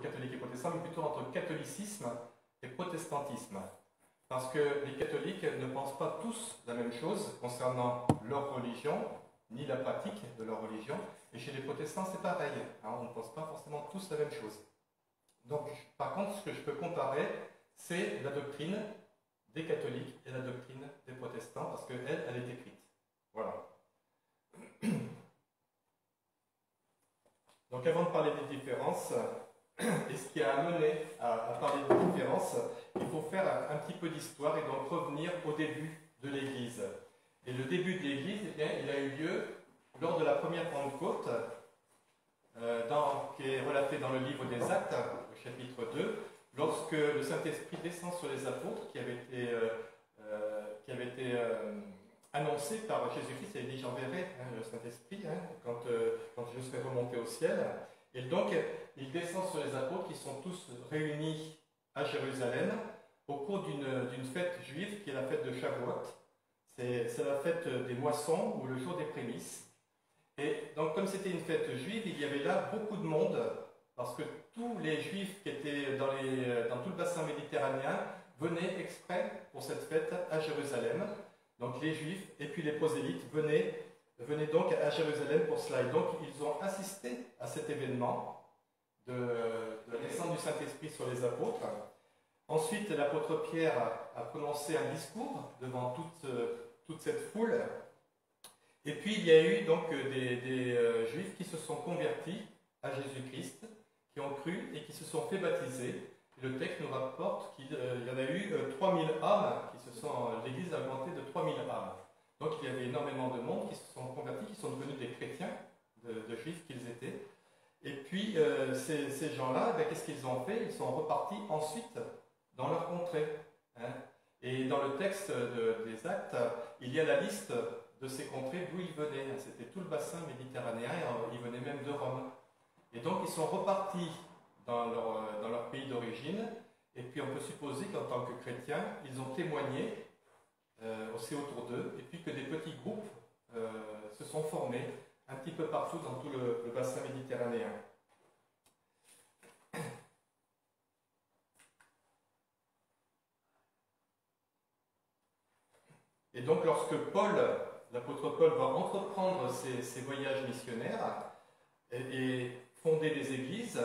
catholiques et protestants, mais plutôt entre catholicisme et protestantisme. Parce que les catholiques ne pensent pas tous la même chose concernant leur religion, ni la pratique de leur religion. Et chez les protestants, c'est pareil. On ne pense pas forcément tous la même chose. Donc, par contre, ce que je peux comparer, c'est la doctrine des catholiques et la doctrine des protestants, parce qu'elle, elle est écrite. Voilà. Donc, avant de parler des différences, et ce qui a amené à parler des différences, il faut faire un petit peu d'histoire et donc revenir au début de l'Église. Et le début de l'Église, eh bien, il a eu lieu lors de la première Pentecôte, qui est relaté dans le livre des Actes, au chapitre 2, lorsque le Saint-Esprit descend sur les apôtres qui avaient été annoncé par Jésus-Christ. Il avait dit: j'enverrai le Saint-Esprit quand je serai remonté au ciel. Et donc, il descend sur les apôtres qui sont tous réunis à Jérusalem au cours d'une fête juive qui est la fête de Shavuot. C'est la fête des moissons ou le jour des prémices. Et donc, comme c'était une fête juive, il y avait là beaucoup de monde, parce que tous les juifs qui étaient dans tout le bassin méditerranéen venaient exprès pour cette fête à Jérusalem. Donc les juifs et puis les prosélytes venaient donc à Jérusalem pour cela. Et donc ils ont assisté à cet événement de la descente du Saint-Esprit sur les apôtres. Ensuite, l'apôtre Pierre a prononcé un discours devant toute cette foule. Et puis il y a eu donc des juifs qui se sont convertis à Jésus-Christ, qui ont cru et qui se sont fait baptiser. Et le texte nous rapporte qu'il y en a eu 3000 âmes l'Église a augmenté de 3000 âmes. Donc il y avait énormément de monde qui se sont convertis, qui sont devenus des chrétiens, de juifs qu'ils étaient. Et puis ces gens-là, qu'est-ce qu'ils ont fait? Ils sont repartis ensuite dans leur contrée. Et dans le texte des Actes, il y a la liste de ces contrées d'où ils venaient. C'était tout le bassin méditerranéen, et ils venaient même de Rome. Et donc ils sont repartis dans leur pays d'origine, et puis on peut supposer qu'en tant que chrétiens, ils ont témoigné aussi autour d'eux, et puis que des petits groupes se sont formés un petit peu partout dans tout le bassin méditerranéen. Et donc lorsque l'apôtre Paul va entreprendre ses voyages missionnaires et fonder des églises,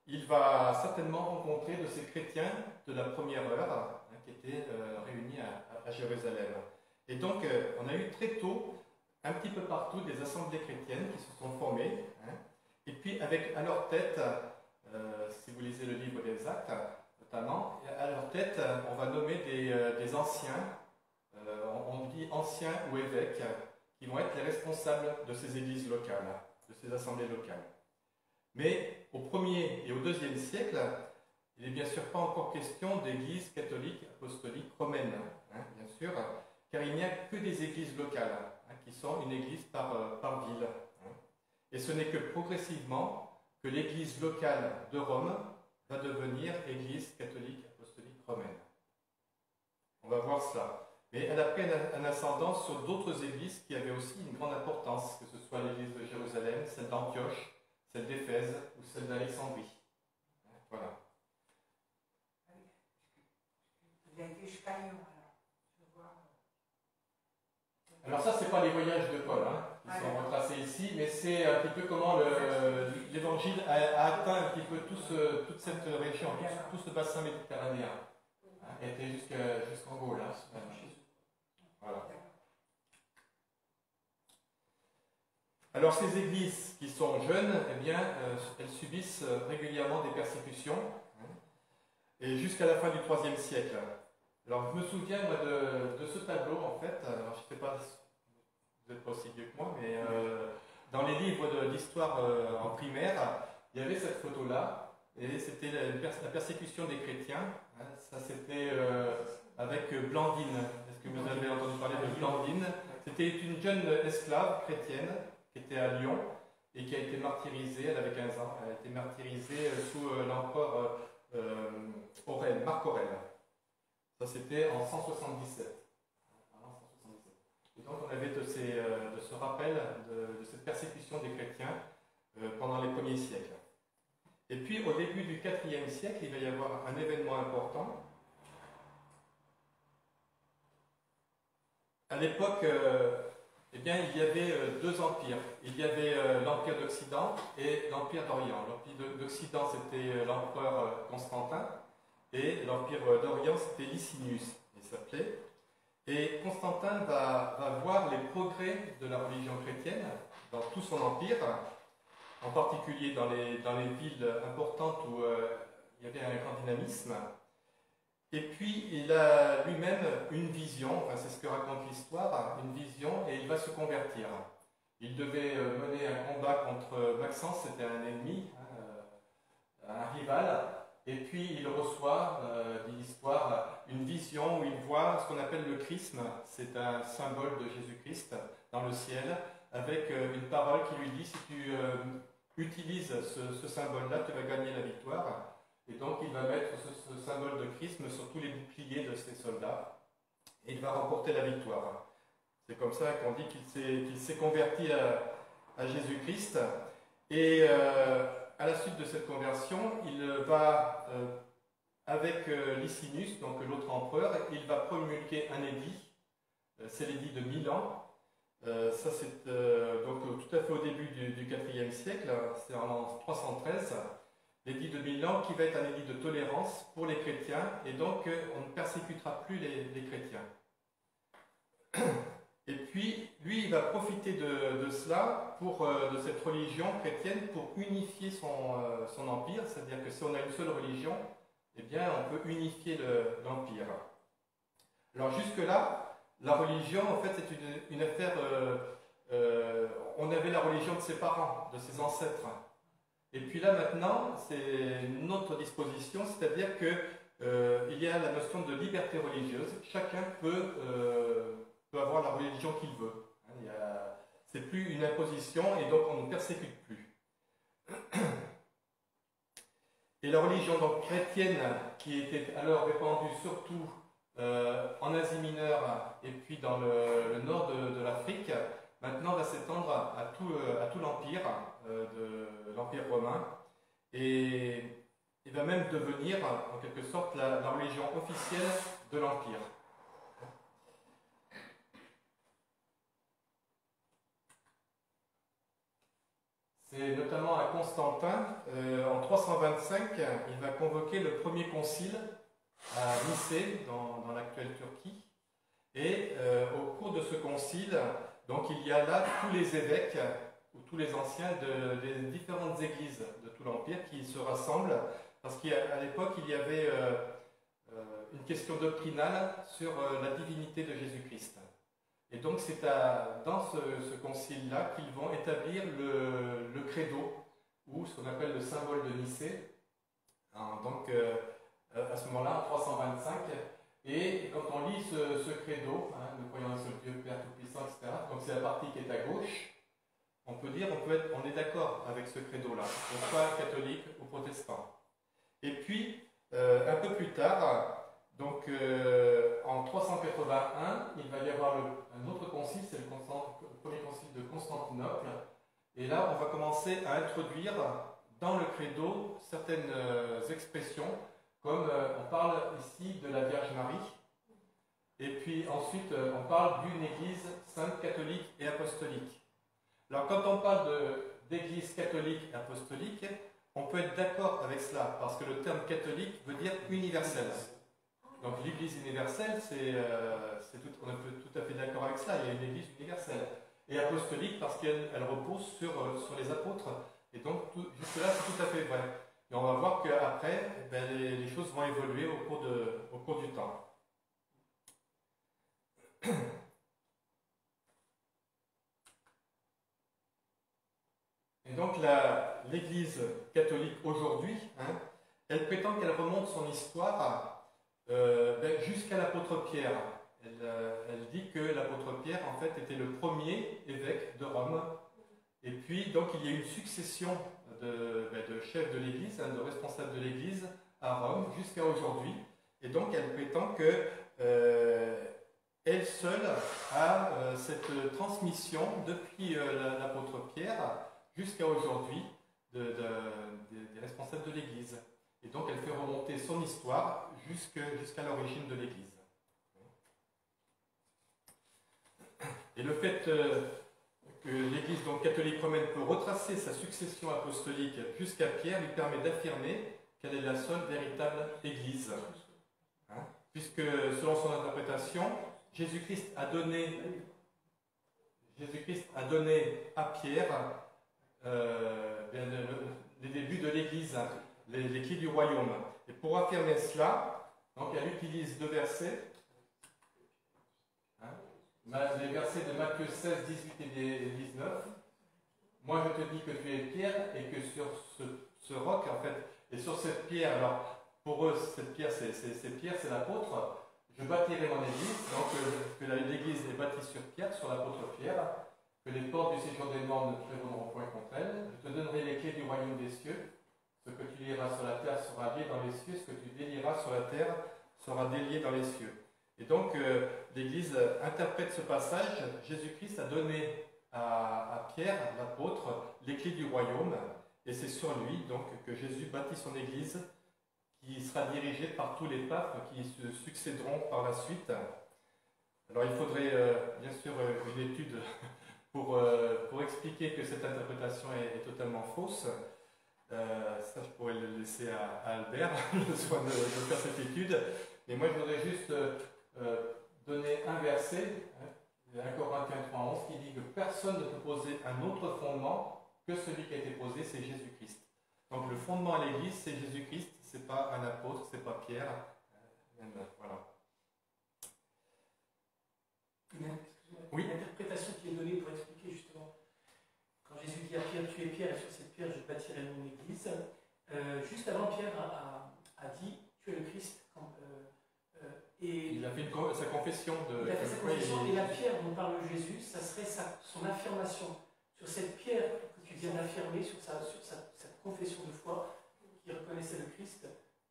il va certainement rencontrer de ces chrétiens de la première heure qui étaient réunis à Jérusalem. Et donc, on a eu très tôt, un petit peu partout, des assemblées chrétiennes qui se sont formées. Et puis, avec à leur tête, si vous lisez le livre des Actes, notamment, à leur tête, on va nommer des anciens, on dit anciens ou évêques, qui vont être les responsables de ces églises locales, de ces assemblées locales. Mais au 1er et au 2e siècle, il n'est bien sûr pas encore question d'église catholique, apostolique, romaine, bien sûr, car il n'y a que des églises locales, qui sont une église par ville. Et ce n'est que progressivement que l'église locale de Rome va devenir église catholique, apostolique, romaine. On va voir cela. Mais elle a pris un ascendant sur d'autres églises qui avaient aussi une grande importance, que ce soit l'église de Jérusalem, celle d'Antioche, celle d'Éphèse ou celle d'Alexandrie. Voilà. Vous avez été jusqu'à Lyon, alors ça, c'est pas les voyages de Paul qui sont retracés ici, mais c'est un petit peu comment l'Évangile a atteint un petit peu toute cette région, tout ce bassin méditerranéen. Il était jusqu'en Gaule. Voilà. Alors ces églises qui sont jeunes, eh bien, elles subissent régulièrement des persécutions, et jusqu'à la fin du IIIe siècle. Alors je me souviens moi, de ce tableau en fait, alors, je ne sais pas si vous n'êtes pas aussi vieux que moi, mais dans les livres d'histoire en primaire, il y avait cette photo-là, et c'était la persécution des chrétiens. Ça c'était avec Blandine. Est-ce que vous avez entendu parler de Blandine? C'était une jeune esclave chrétienne qui était à Lyon et qui a été martyrisée, elle avait 15 ans, elle a été martyrisée sous l'empereur Marc Aurèle. Ça c'était en 177. Et donc on avait de ce rappel de cette persécution des chrétiens pendant les premiers siècles. Et puis au début du IVe siècle, il va y avoir un événement important. À l'époque, eh bien, il y avait deux empires. Il y avait l'Empire d'Occident et l'Empire d'Orient. L'Empire d'Occident, c'était l'empereur Constantin, et l'Empire d'Orient, c'était Licinius, il s'appelait. Et Constantin va voir les progrès de la religion chrétienne dans tout son empire, en particulier dans les villes importantes où il y avait un grand dynamisme. Et puis, il a lui-même une vision, enfin, c'est ce que raconte l'histoire, une vision, et il va se convertir. Il devait mener un combat contre Maxence, c'était un ennemi, un rival, et puis il reçoit, dit l'histoire, une vision où il voit ce qu'on appelle le chrisme, c'est un symbole de Jésus-Christ dans le ciel, avec une parole qui lui dit, si tu utilises ce symbole-là, tu vas gagner la victoire. Et donc il va mettre ce symbole de chrisme sur tous les boucliers de ses soldats, et il va remporter la victoire. C'est comme ça qu'on dit qu'il s'est converti à Jésus-Christ. Et à la suite de cette conversion, il va, avec Licinius, donc l'autre empereur, il va promulguer un édit, c'est l'édit de Milan. Ça c'est donc tout à fait au début du IVe siècle, c'est en 313. L'édit de Milan qui va être un édit de tolérance pour les chrétiens, et donc on ne persécutera plus les chrétiens. Et puis, lui, il va profiter de cela, de cette religion chrétienne, pour unifier son empire, c'est-à-dire que si on a une seule religion, eh bien, on peut unifier l'empire. Alors jusque-là, la religion, en fait, c'est une affaire... on avait la religion de ses parents, de ses ancêtres. Et puis là, maintenant, c'est une autre disposition, c'est-à-dire qu'il y a la notion de liberté religieuse. Chacun peut avoir la religion qu'il veut. C'est plus une imposition, et donc on ne persécute plus. Et la religion donc chrétienne, qui était alors répandue surtout en Asie mineure et puis dans le nord de l'Afrique, maintenant va s'étendre à tout l'empire, de l'Empire romain, et il va même devenir en quelque sorte la religion officielle de l'Empire. C'est notamment à Constantin, en 325, il va convoquer le premier concile à Nicée, dans l'actuelle Turquie, et au cours de ce concile, donc il y a là tous les évêques, ou tous les anciens des différentes églises de tout l'Empire qui se rassemblent, parce qu'à l'époque il y avait une question doctrinale sur la divinité de Jésus-Christ. Et donc c'est dans ce concile-là qu'ils vont établir le credo, ou ce qu'on appelle le symbole de Nicée, donc à ce moment-là, en 325. Et quand on lit ce credo, nous croyons un seul Dieu, Père Tout-Puissant, etc., donc c'est la partie qui est à gauche, on peut dire, on est d'accord avec ce credo-là, qu'on soit catholique ou protestant. Et puis, un peu plus tard, donc en 381, il va y avoir un autre concile, c'est le premier concile de Constantinople, et là on va commencer à introduire dans le credo certaines expressions, comme on parle ici de la Vierge Marie, et puis ensuite on parle d'une église sainte, catholique et apostolique. Alors quand on parle d'église catholique et apostolique, on peut être d'accord avec cela, parce que le terme catholique veut dire universel. Donc l'église universelle, on est tout à fait d'accord avec cela, il y a une église universelle. Et apostolique parce qu'elle repose sur les apôtres, et donc jusque-là c'est tout à fait vrai. Et on va voir qu'après, les choses vont évoluer au cours du temps. Et donc l'Église catholique aujourd'hui, elle prétend qu'elle remonte son histoire jusqu'à l'apôtre Pierre. Elle dit que l'apôtre Pierre, en fait, était le premier évêque de Rome. Et puis, donc, il y a une succession de chefs de l'Église, de responsables de l'Église à Rome jusqu'à aujourd'hui. Et donc, elle prétend que elle seule a cette transmission depuis l'apôtre Pierre jusqu'à aujourd'hui des responsables de l'Église. Et donc elle fait remonter son histoire jusqu'à l'origine de l'Église. Et le fait que l'Église catholique romaine peut retracer sa succession apostolique jusqu'à Pierre lui permet d'affirmer qu'elle est la seule véritable Église. Hein? Puisque, selon son interprétation, Jésus-Christ a donné à Pierre les débuts de l'Église, les clés du royaume. Et pour affirmer cela, donc elle utilise deux versets. Les versets de Matthieu 16, 18 et 19. Moi je te dis que tu es Pierre et que sur ce roc, en fait, et sur cette pierre, alors pour eux, cette pierre, c'est Pierre, c'est l'apôtre, je bâtirai mon église, donc que l'église est bâtie sur Pierre, sur l'apôtre Pierre, que les portes du séjour des morts ne prévaudront point contre elle, je te donnerai les clés du royaume des cieux, ce que tu lieras sur la terre sera lié dans les cieux, ce que tu délieras sur la terre sera délié dans les cieux. Et donc, l'Église interprète ce passage. Jésus-Christ a donné à Pierre, l'apôtre, les clés du royaume, et c'est sur lui donc que Jésus bâtit son Église, qui sera dirigée par tous les papes qui se succéderont par la suite. Alors, il faudrait bien sûr une étude pour expliquer que cette interprétation est totalement fausse. Ça, je pourrais le laisser à Albert, le soin de faire cette étude. Mais moi, je voudrais juste donner un verset, 1 Corinthiens 3:11, qui dit que personne ne peut poser un autre fondement que celui qui a été posé, c'est Jésus-Christ. Donc le fondement à l'Église, c'est Jésus-Christ, c'est pas un apôtre, c'est pas Pierre. Voilà. Une interprétation qui est donnée pour expliquer justement, quand Jésus dit à Pierre, tu es Pierre, et sur cette pierre je bâtirai mon Église, juste avant Pierre a dit, tu es le Christ. Et il a fait sa confession. Il a fait sa confession, et la pierre dont parle Jésus, ça serait son affirmation. Sur cette pierre que tu viens d'affirmer, sur cette confession de foi, qui reconnaissait le Christ,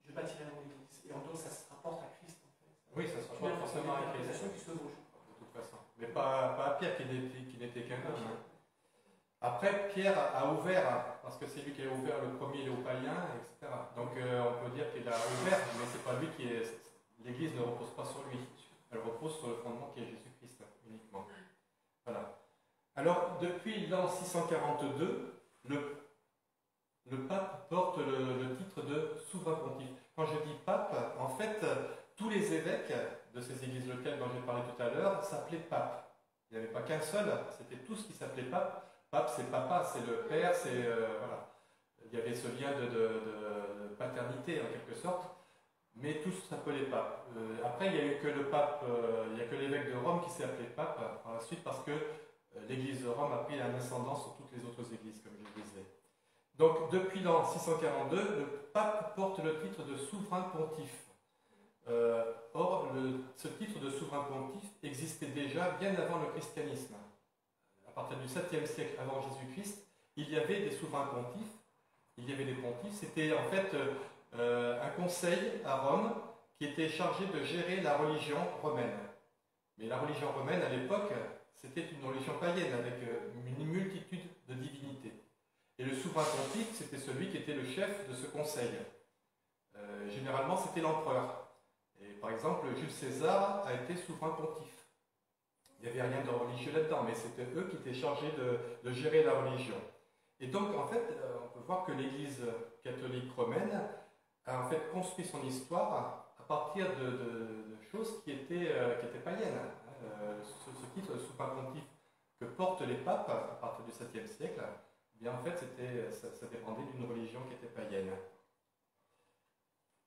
je bâtirai mon Église. Et en donc ça se rapporte à Christ. En fait. Oui, ça se rapporte forcément à Christ. Qui se vaut, de toute façon. Mais pas à Pierre qui n'était qu'un homme. Hein. Après, Pierre a ouvert, parce que c'est lui qui a ouvert le premier aux païens, etc. Donc on peut dire qu'il a ouvert, mais c'est pas lui qui est... L'Église ne repose pas sur lui, elle repose sur le fondement qui est Jésus-Christ uniquement. Voilà. Alors, depuis l'an 642, le pape porte le titre de souverain pontife. Quand je dis pape, en fait, tous les évêques de ces églises locales dont j'ai parlé tout à l'heure s'appelaient pape. Il n'y avait pas qu'un seul, c'était tous qui s'appelaient pape. Pape, c'est papa, c'est le père, c'est... voilà. Il y avait ce lien de paternité, en quelque sorte. Mais tous s'appelaient pape. Après, il n'y a eu que le pape, il n'y a que l'évêque de Rome qui s'est appelé pape par la suite parce que l'église de Rome a pris un ascendant sur toutes les autres églises, comme je le disais. Donc, depuis l'an 642, le pape porte le titre de souverain pontife. Or, ce titre de souverain pontife existait déjà bien avant le christianisme. À partir du 7e siècle avant Jésus-Christ, il y avait des souverains pontifes, il y avait des pontifes, c'était en fait... un conseil à Rome qui était chargé de gérer la religion romaine. Mais la religion romaine, à l'époque, c'était une religion païenne avec une multitude de divinités. Et le souverain pontife, c'était celui qui était le chef de ce conseil. Généralement, c'était l'empereur. Et par exemple, Jules César a été souverain pontife. Il n'y avait rien de religieux là-dedans, mais c'était eux qui étaient chargés de gérer la religion. Et donc, en fait, on peut voir que l'Église catholique romaine a en fait construit son histoire à partir de choses qui étaient païennes. Ce titre de souverain pontife que portent les papes à partir du 7e siècle, eh bien en fait ça dépendait d'une religion qui était païenne.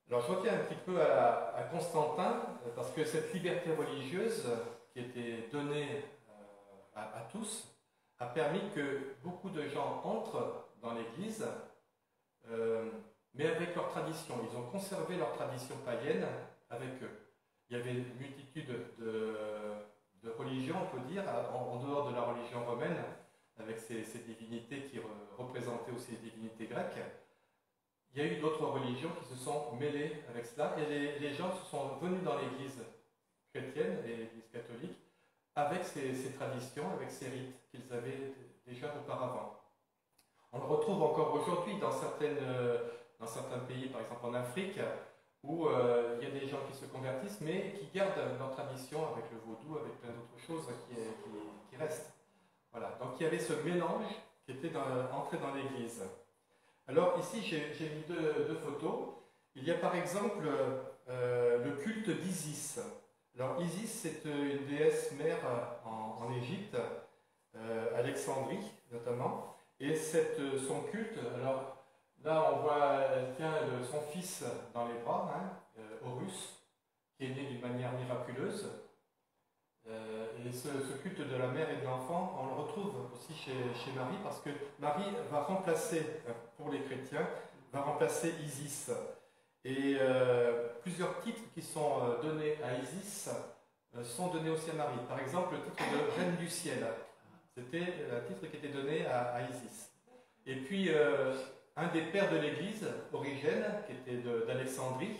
Alors je retiens un petit peu à Constantin, parce que cette liberté religieuse qui était donnée à tous a permis que beaucoup de gens entrent dans l'Église, mais avec leur tradition. Ils ont conservé leur tradition païenne avec eux. Il y avait une multitude de religions, on peut dire, en dehors de la religion romaine, avec ces divinités qui représentaient aussi les divinités grecques. Il y a eu d'autres religions qui se sont mêlées avec cela, et les gens se sont venus dans l'Église chrétienne et l'Église catholique avec ces traditions, avec ces rites qu'ils avaient déjà auparavant. On le retrouve encore aujourd'hui dans certains pays, par exemple en Afrique, où il y a des gens qui se convertissent, mais qui gardent leur tradition avec le vaudou, avec plein d'autres choses qui restent. Voilà. Donc il y avait ce mélange qui était entré dans l'Église. Alors ici, j'ai mis deux photos. Il y a par exemple le culte d'Isis. Alors Isis, c'est une déesse mère en Égypte, Alexandrie notamment, et son culte, alors là on voit, elle tient son fils dans les bras, hein, Horus, qui est né d'une manière miraculeuse, et ce culte de la mère et de l'enfant, on le retrouve aussi chez Marie, parce que Marie va remplacer, pour les chrétiens, va remplacer Isis. Et plusieurs titres qui sont donnés à Isis sont donnés aussi à Marie. Par exemple, le titre de Reine du ciel, c'était un titre qui était donné à Isis. Et puis, un des pères de l'Église, Origène, qui était d'Alexandrie,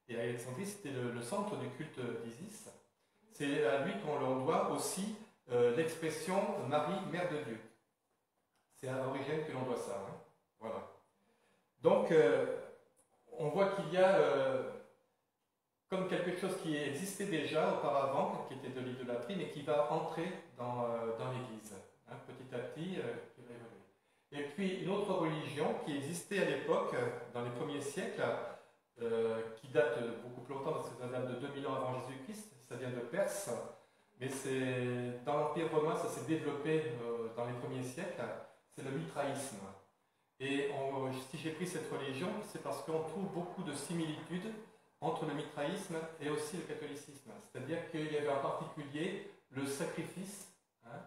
et Alexandrie c'était le centre du culte d'Isis, c'est à lui qu'on doit aussi l'expression Marie, Mère de Dieu. C'est à Origène que l'on doit ça. Hein. Voilà. Donc, on voit qu'il y a comme quelque chose qui existait déjà auparavant, qui était de l'idolâtrie, mais qui va entrer dans l'Église, hein, petit à petit, qui va évoluer. Et puis une autre religion qui existait à l'époque, dans les premiers siècles, qui date beaucoup plus longtemps, parce que ça date de 2000 ans avant Jésus-Christ, ça vient de Perse, mais dans l'Empire romain, ça s'est développé dans les premiers siècles, c'est le mitraïsme. Et si j'ai pris cette religion, c'est parce qu'on trouve beaucoup de similitudes entre le mitraïsme et aussi le catholicisme. C'est-à-dire qu'il y avait en particulier le sacrifice, hein,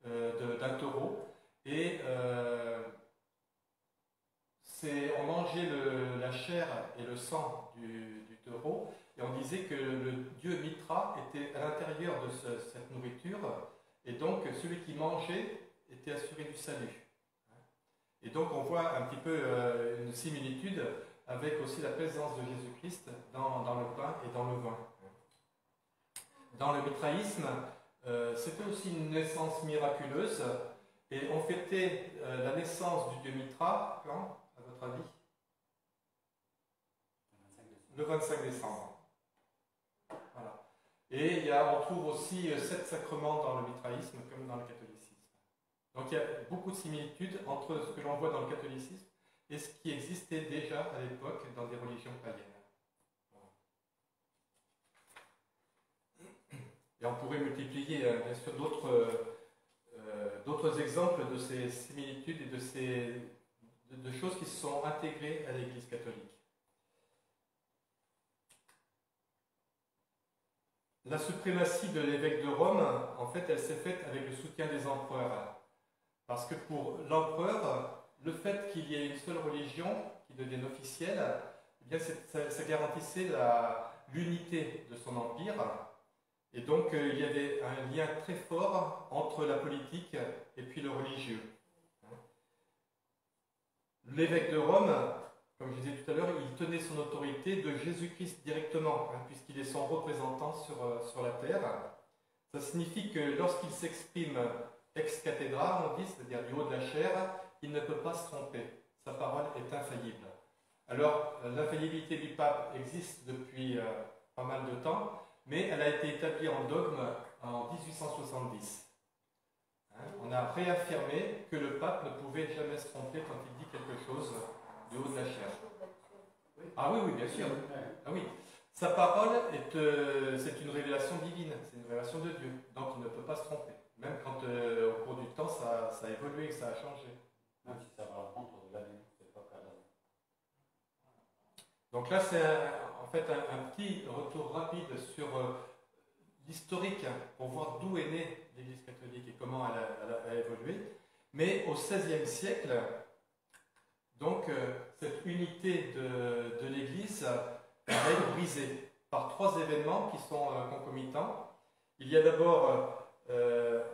d'un taureau, et on mangeait la chair et le sang du taureau, et on disait que le dieu Mitra était à l'intérieur de cette nourriture, et donc celui qui mangeait était assuré du salut. Et donc on voit un petit peu une similitude avec aussi la présence de Jésus-Christ dans le pain et dans le vin. Dans le mitraïsme, c'était aussi une naissance miraculeuse, et on fêtait la naissance du dieu Mitra, quand, à votre avis? Le 25 décembre. Voilà. Et on trouve aussi 7 sacrements dans le mitraïsme comme dans le catholicisme. Donc il y a beaucoup de similitudes entre ce que l'on voit dans le catholicisme et ce qui existait déjà à l'époque dans des religions païennes. Et on pourrait multiplier bien sûr d'autres exemples de ces similitudes et de choses qui se sont intégrées à l'Église catholique. La suprématie de l'évêque de Rome, en fait, elle s'est faite avec le soutien des empereurs. Parce que pour l'empereur, le fait qu'il y ait une seule religion qui devienne officielle, eh bien ça garantissait l'unité de son empire. Et donc il y avait un lien très fort entre la politique et puis le religieux. L'évêque de Rome, comme je disais tout à l'heure, il tenait son autorité de Jésus-Christ directement, hein, puisqu'il est son représentant sur la terre. Ça signifie que lorsqu'il s'exprime ex cathedra, on dit, c'est-à-dire du haut de la chair, il ne peut pas se tromper. Sa parole est infaillible. Alors, l'infaillibilité du pape existe depuis pas mal de temps, mais elle a été établie en dogme en 1870. Hein, on a réaffirmé que le pape ne pouvait jamais se tromper quand il dit quelque chose du haut de la chair. Ah oui, oui, bien sûr. Ah oui. Sa parole c'est une révélation divine, c'est une révélation de Dieu, donc il ne peut pas se tromper. Même quand au cours du temps ça a évolué, que ça a changé. Même si ça va rentrer de l'année, c'est pas grave. Donc là c'est en fait un petit retour rapide sur l'historique, hein, pour voir d'où est née l'Église catholique et comment elle a évolué. Mais au XVIe siècle, donc cette unité de l'Église va être brisée par 3 événements qui sont concomitants. Il y a d'abord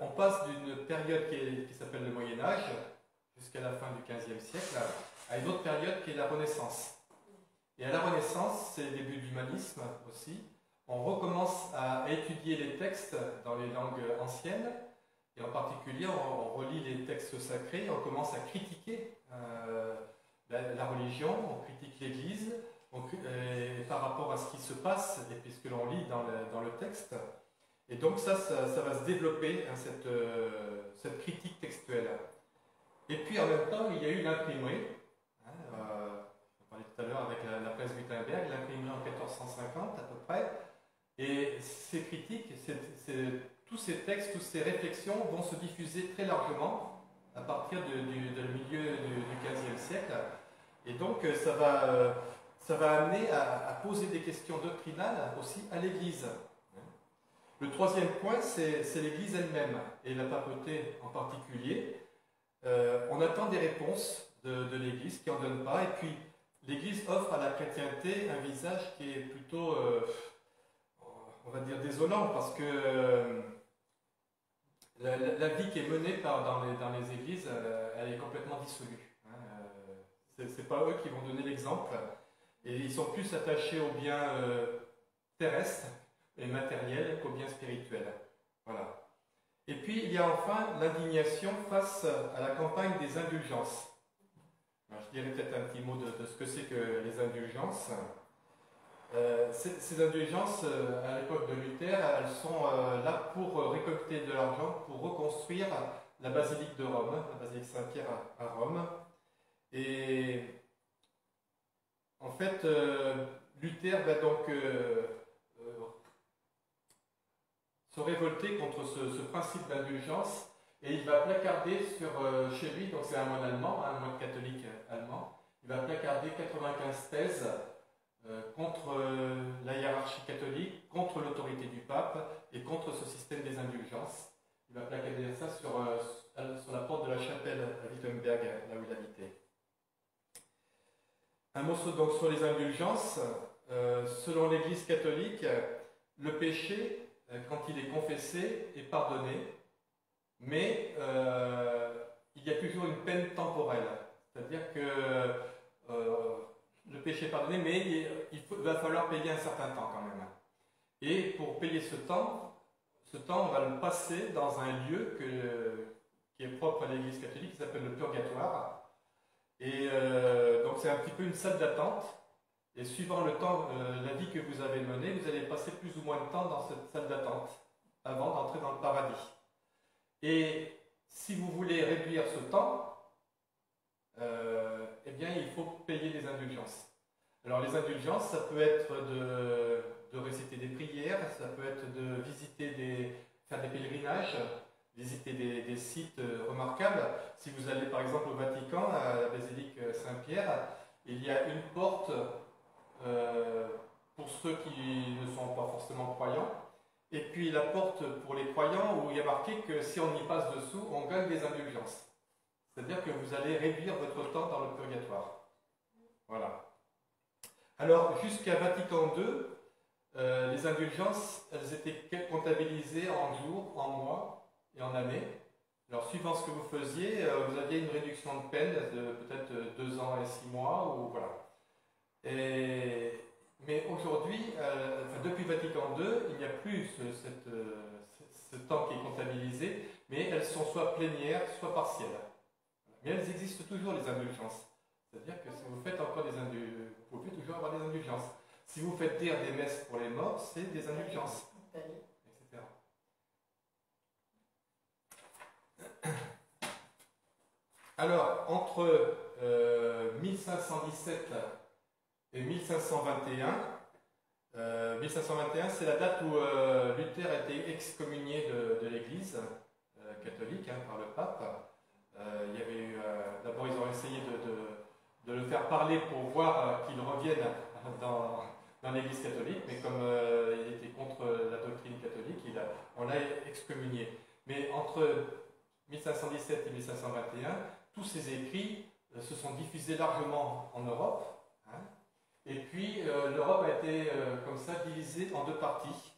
on passe d'une période qui s'appelle le Moyen-Âge, jusqu'à la fin du XVe siècle, à une autre période qui est la Renaissance. Et à la Renaissance, c'est le début de l'humanisme aussi. On recommence à étudier les textes dans les langues anciennes, et en particulier, on relit les textes sacrés, on commence à critiquer critiquer la religion, on critique l'Église, par rapport à ce qui se passe et puis ce que l'on lit dans le texte. Et donc ça va se développer, hein, cette critique textuelle. Et puis en même temps, il y a eu l'imprimerie. Hein, on parlait tout à l'heure avec la presse Gutenberg, l'imprimerie en 1450 à peu près. Et ces critiques, tous ces textes, toutes ces réflexions vont se diffuser très largement à partir du milieu du XVe siècle. Et donc ça va amener à poser des questions doctrinales aussi à l'Église. Le troisième point, c'est l'Église elle-même, et la papauté en particulier. On attend des réponses de l'Église qui n'en donne pas, et puis l'Église offre à la chrétienté un visage qui est plutôt, on va dire, désolant, parce que la vie qui est menée dans les églises, elle est complètement dissolue. C'est pas eux qui vont donner l'exemple, et ils sont plus attachés aux biens terrestres et matériels qu'aux biens spirituels. Voilà. Et puis il y a enfin l'indignation face à la campagne des indulgences. Alors, je dirais peut-être un petit mot de ce que c'est que les indulgences. Ces indulgences, à l'époque de Luther, elles sont là pour récolter de l'argent pour reconstruire la basilique de Rome, la basilique Saint-Pierre à Rome. Et en fait, Luther va donc se révolter contre ce principe d'indulgence, et il va placarder chez lui, donc c'est un moine allemand, un moine catholique allemand, il va placarder 95 thèses contre la hiérarchie catholique, contre l'autorité du pape et contre ce système des indulgences. Il va placarder ça sur la porte de la chapelle à Wittenberg, là où il habitait. Un mot donc sur les indulgences. Selon l'Église catholique, le péché, quand il est confessé, est pardonné, mais il y a toujours une peine temporelle. C'est-à-dire que le péché est pardonné, mais va falloir payer un certain temps quand même. Et pour payer ce temps, on va le passer dans un lieu qui est propre à l'Église catholique, qui s'appelle le purgatoire. Et donc c'est un petit peu une salle d'attente. Et suivant le temps, la vie que vous avez menée, vous allez passer plus ou moins de temps dans cette salle d'attente avant d'entrer dans le paradis. Et si vous voulez réduire ce temps, eh bien, il faut payer des indulgences. Alors, les indulgences, ça peut être de réciter des prières, ça peut être de faire des pèlerinages, visiter des sites remarquables. Si vous allez par exemple au Vatican, à la basilique Saint-Pierre, il y a une porte pour ceux qui ne sont pas forcément croyants, et puis la porte pour les croyants où il y a marqué que si on y passe dessous, on gagne des indulgences. C'est-à-dire que vous allez réduire votre temps dans le purgatoire. Voilà. Alors, jusqu'à Vatican II, les indulgences, elles étaient comptabilisées en jours, en mois et en années. Alors, suivant ce que vous faisiez, vous aviez une réduction de peine de peut-être 2 ans et 6 mois, ou voilà. Mais aujourd'hui, depuis Vatican II, il n'y a plus ce temps qui est comptabilisé, mais elles sont soit plénières, soit partielles. Mais elles existent toujours, les indulgences. C'est-à-dire que si vous faites encore des indulgences, vous pouvez toujours avoir des indulgences. Si vous faites dire des messes pour les morts, c'est des indulgences, etc. Alors, entre 1517 et 1521, 1521, c'est la date où Luther a été excommunié de l'Église catholique par le pape. Il y avait eu, d'abord ils ont essayé de le faire parler pour voir qu'il revienne dans l'Église catholique, mais comme il était contre la doctrine catholique, on l'a excommunié. Mais entre 1517 et 1521, tous ces écrits se sont diffusés largement en Europe. Et puis l'Europe a été comme ça divisée en 2 parties.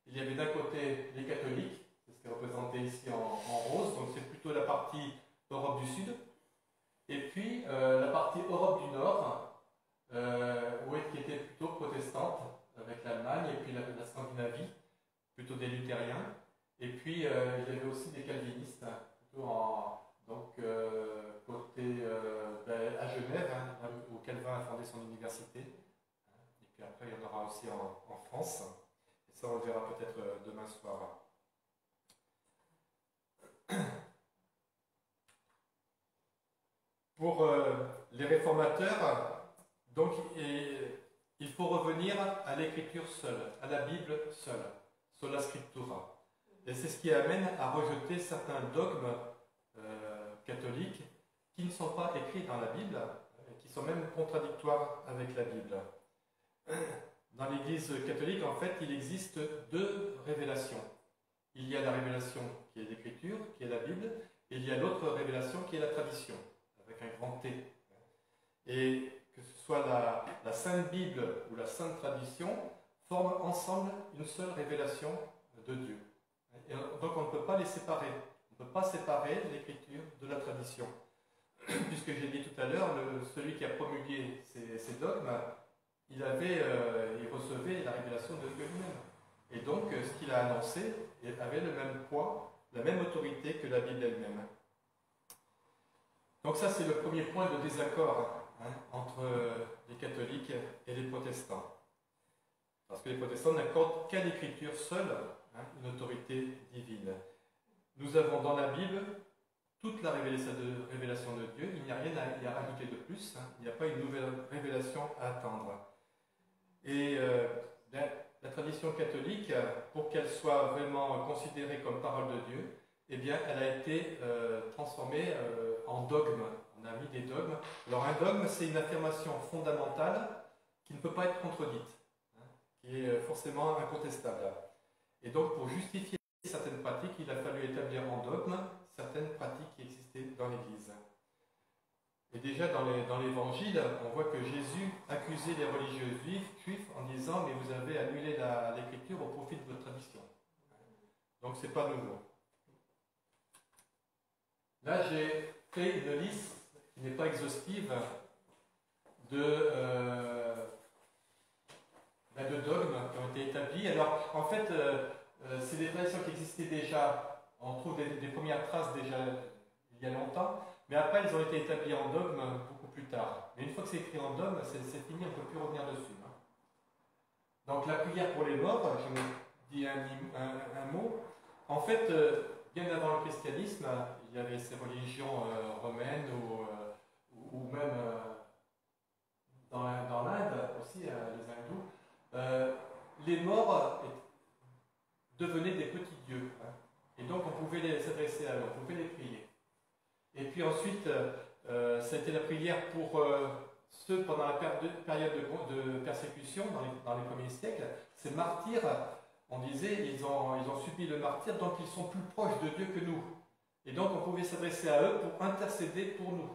Il y avait d'un côté les catholiques, c'est ce qui est représenté ici en rose, donc c'est plutôt la partie Europe du Sud, et puis la partie Europe du Nord, qui était plutôt protestante, avec l'Allemagne, et puis la Scandinavie, plutôt des luthériens, et puis il y avait aussi des calvinistes, plutôt côté aussi en France. Et ça, on le verra peut-être demain soir. Pour les réformateurs, donc, il faut revenir à l'écriture seule, à la Bible seule, sola scriptura. Et c'est ce qui amène à rejeter certains dogmes catholiques qui ne sont pas écrits dans la Bible, qui sont même contradictoires avec la Bible. Dans l'Église catholique, en fait, il existe deux révélations. Il y a la révélation qui est l'Écriture, qui est la Bible, et il y a l'autre révélation qui est la tradition, avec un grand T. Et que ce soit la Sainte Bible ou la Sainte Tradition, forment ensemble une seule révélation de Dieu. Et donc on ne peut pas les séparer. On ne peut pas séparer l'Écriture de la tradition. Puisque j'ai dit tout à l'heure, celui qui a promulgué ces dogmes, il recevait la révélation de Dieu lui-même. Et donc, ce qu'il a annoncé avait le même poids, la même autorité que la Bible elle-même. Donc ça, c'est le premier point de désaccord entre les catholiques et les protestants. Parce que les protestants n'accordent qu'à l'Écriture seule une autorité divine. Nous avons dans la Bible toute la révélation de Dieu, il n'y a rien à y rajouter de plus, il n'y a pas une nouvelle révélation à attendre. Et la tradition catholique, pour qu'elle soit vraiment considérée comme parole de Dieu, eh bien, elle a été transformée en dogme. On a mis des dogmes. Alors un dogme, c'est une affirmation fondamentale qui ne peut pas être contredite, qui est forcément incontestable. Et donc, pour justifier certaines pratiques, il a fallu établir en dogme certaines pratiques qui existaient dans l'Église. Et déjà dans l'Évangile, on voit que Jésus accusait les religieux juifs en disant « Mais vous avez annulé l'Écriture au profit de votre tradition. » Donc ce n'est pas nouveau. Là, j'ai fait une liste qui n'est pas exhaustive de dogmes qui ont été établis. Alors, en fait, c'est des traditions qui existaient déjà. On trouve des premières traces déjà il y a longtemps, mais après, elles ont été établies en dogme beaucoup plus tard. Mais une fois que c'est écrit en dogme, c'est fini, on ne peut plus revenir dessus. Donc, la prière pour les morts, je me dis un mot. En fait, bien avant le christianisme, il y avait ces religions romaines ou même dans l'Inde aussi, les hindous, les morts devenaient des petits dieux. Et donc on pouvait s'adresser à eux, on pouvait les prier. Et puis ensuite, ça a été la prière pour ceux pendant la période de persécution dans les premiers siècles. Ces martyrs, on disait, ils ont subi le martyre, donc ils sont plus proches de Dieu que nous. Et donc on pouvait s'adresser à eux pour intercéder pour nous.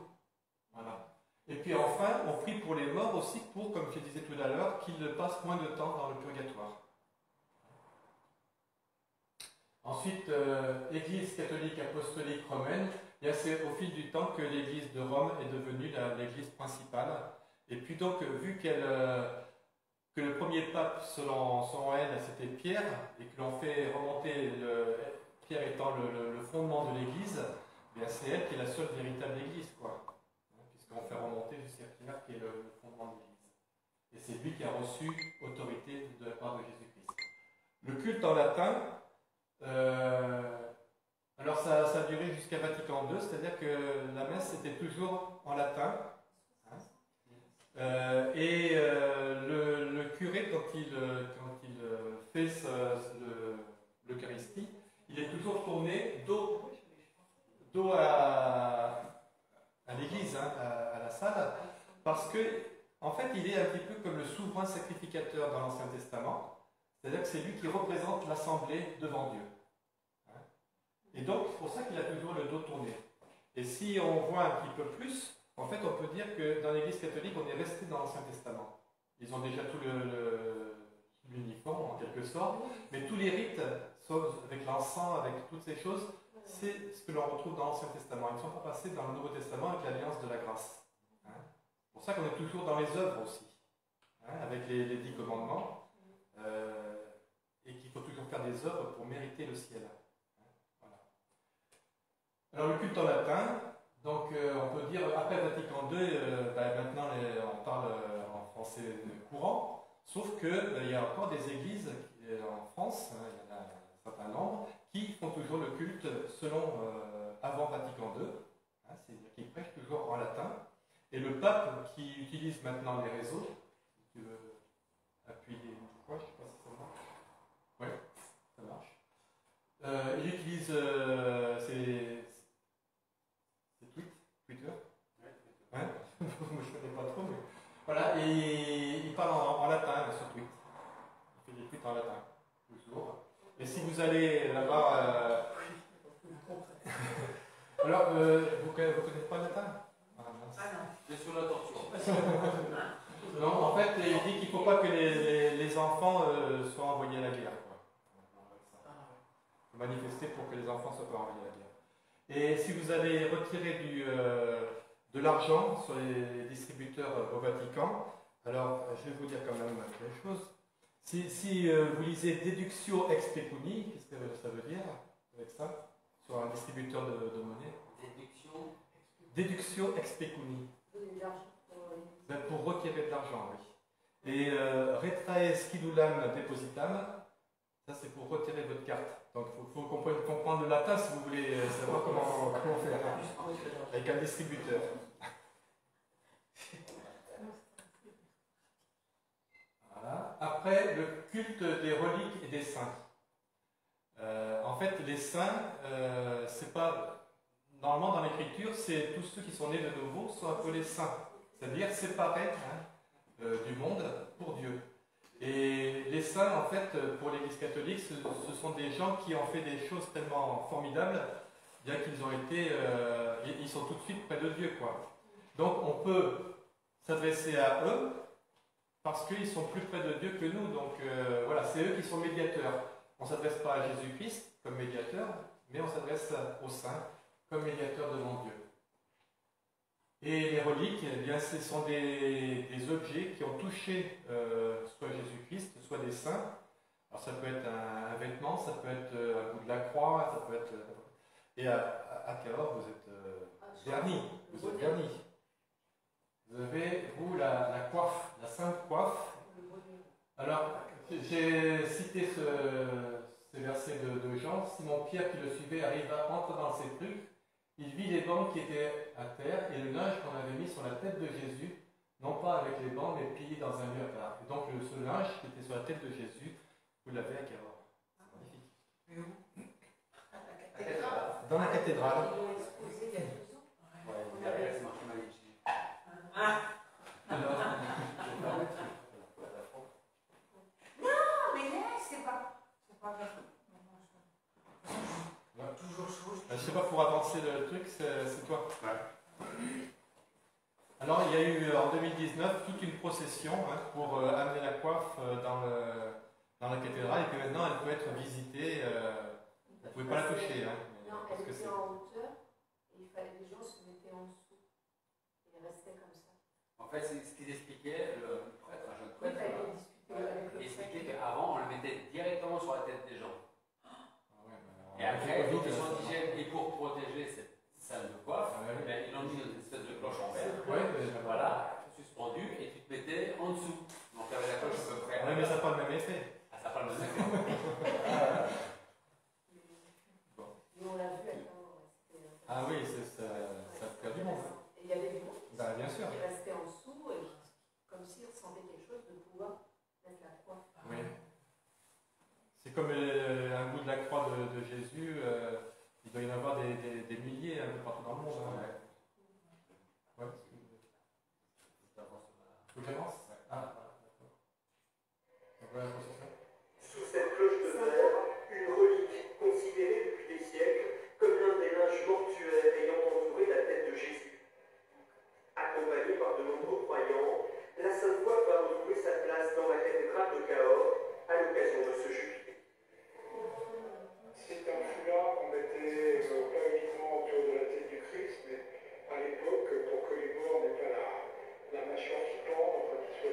Voilà. Et puis enfin, on prie pour les morts aussi pour, comme je disais tout à l'heure, qu'ils passent moins de temps dans le purgatoire. Ensuite, l'Église catholique apostolique romaine, c'est au fil du temps que l'Église de Rome est devenue l'Église principale. Et puis donc, vu que le premier pape, selon elle, c'était Pierre, et que l'on fait remonter Pierre étant le fondement de l'Église, c'est elle qui est la seule véritable Église, quoi. Puisqu'on fait remonter jusqu'à Pierre qui est le fondement de l'Église. Et c'est lui qui a reçu autorité de la part de Jésus-Christ. Le culte en latin, alors ça a duré jusqu'à Vatican II, c'est-à-dire que la messe était toujours en latin. Et le curé, quand il fait l'Eucharistie, il est toujours tourné dos à l'église, à la salle, parce que, en fait, il est un petit peu comme le souverain sacrificateur dans l'Ancien Testament, c'est-à-dire que c'est lui qui représente l'assemblée devant Dieu. Et donc, c'est pour ça qu'il a toujours le dos tourné. Et si on voit un petit peu plus, en fait, on peut dire que dans l'Église catholique, on est resté dans l'Ancien Testament. Ils ont déjà tout l'uniforme, en quelque sorte, mais tous les rites, sauf avec l'encens, avec toutes ces choses, c'est ce que l'on retrouve dans l'Ancien Testament. Ils ne sont pas passés dans le Nouveau Testament avec l'Alliance de la grâce. C'est pour ça qu'on est toujours dans les œuvres aussi, avec les 10 commandements, et qu'il faut toujours faire des œuvres pour mériter le ciel. Voilà. Alors le culte en latin, donc on peut dire, après Vatican II, maintenant on parle en français courant, Sauf qu'il y a encore des églises en France, hein, il y en a un certain nombre, qui font toujours le culte selon avant Vatican II, hein, c'est-à-dire qu'ils prêchent toujours en latin. Et le pape qui utilise maintenant les réseaux, si tu veux appuyer une fois, je ne sais pas si ça marche. Oui, ça marche. Il utilise ses Twitter. Ouais. Moi je ne connais pas trop, mais voilà, et il parle en latin sur Twitter. Il fait des tweets en latin, toujours. Et si vous allez là-bas. Alors, vous connaissez pas le latin? Ah non. C'est sur la torture. Non, en fait, il dit qu'il ne faut pas que les enfants soient envoyés à la guerre. Il faut manifester pour que les enfants ne soient pas envoyés à la guerre. Et si vous allez retirer de l'argent sur les distributeurs au Vatican, alors je vais vous dire quand même quelque chose. Si vous lisez déductio ex pecuni, qu'est-ce que ça veut dire avec ça? Sur un distributeur de monnaie. Déduction. Déductio ex pecuni. Ben, pour retirer de l'argent, oui. Et retrae scidulam depositam, ça c'est pour retirer votre carte. Donc il faut comprendre le latin si vous voulez savoir comment faire avec un distributeur. Voilà. Après, le culte des reliques et des saints. En fait, les saints, c'est pas. Normalement, dans l'écriture, c'est tous ceux qui sont nés de nouveau sont appelés saints, c'est-à-dire séparés du monde pour Dieu. Et les saints, en fait, pour l'Église catholique, ce sont des gens qui ont fait des choses tellement formidables, bien qu'ils ont été, ils sont tout de suite près de Dieu, quoi. Donc, on peut s'adresser à eux parce qu'ils sont plus près de Dieu que nous. Donc, voilà, c'est eux qui sont médiateurs. On ne s'adresse pas à Jésus-Christ comme médiateur, mais on s'adresse aux saints comme médiateurs devant Dieu. Et les reliques, eh bien, ce sont des objets qui ont touché soit Jésus-Christ, soit des saints. Alors ça peut être un vêtement, ça peut être un bout de la croix, ça peut être... Et à Cahors, vous êtes vernis, vous êtes vernis. Vous avez, vous, la coiffe, la sainte coiffe. Alors, j'ai cité ce verset de Jean. Simon-Pierre qui le suivait entre dans ses trucs. Il vit les bancs qui étaient à terre et le linge qu'on avait mis sur la tête de Jésus, non pas avec les bancs, mais plié dans un mur à part. Et donc ce linge qui était sur la tête de Jésus, vous l'avez à Cahors. C'est magnifique. Dans la cathédrale. Non, mais laisse, c'est pas grave. Toujours chaud. Je ne sais pas, pour avancer le truc, c'est toi. Ouais. Alors, il y a eu en 2019 toute une procession pour amener la coiffe dans la cathédrale, et puis maintenant elle peut être visitée. Vous ne pouvez pas la toucher. Non, elle était en hauteur, et il fallait que les gens se mettaient en dessous. Et ils restaient comme ça. En fait, c'est ce qu'il expliquait, le prêtre, un jeune prêtre, Il il expliquait qu'avant, on le mettait directement sur la tête des gens. Et Avec après, le pour Covid, question d'hygiène et pour protéger cette salle de coiffe, ben, ils ont mis une espèce de cloche en verre. Voilà, suspendu, et tu te mettais en dessous. Donc tu avais la cloche à peu près. Oui, mais ça n'a pas le même effet. Ah, ça n'a pas le même effet. Et on l'a vu à Cahors. Ah oui, ça fait du monde. Et il y avait du monde Bah, bien sûr. qui restait en dessous, et comme s'ils ressentaient quelque chose de pouvoir mettre la coiffe. Oui. C'est comme un bout de la croix de Jésus. Il doit y en avoir des milliers un peu partout dans le monde. Ouais. Faut que j'avance. Ah, d'accord. Donc voilà, faut se faire. Sous cette cloche de verre, une relique considérée depuis des siècles comme l'un des linges mortuaires ayant entouré la tête de Jésus. Accompagnée par de nombreux croyants, la Sainte Coiffe va retrouver sa place dans la cathédrale de Cahors à l'occasion de ce jubilé. C'est un foulard qu'on mettait pas uniquement autour de la tête du Christ, mais à l'époque, pour que les morts n'aient pas la mâchoire qui pend, enfin qu'ils soient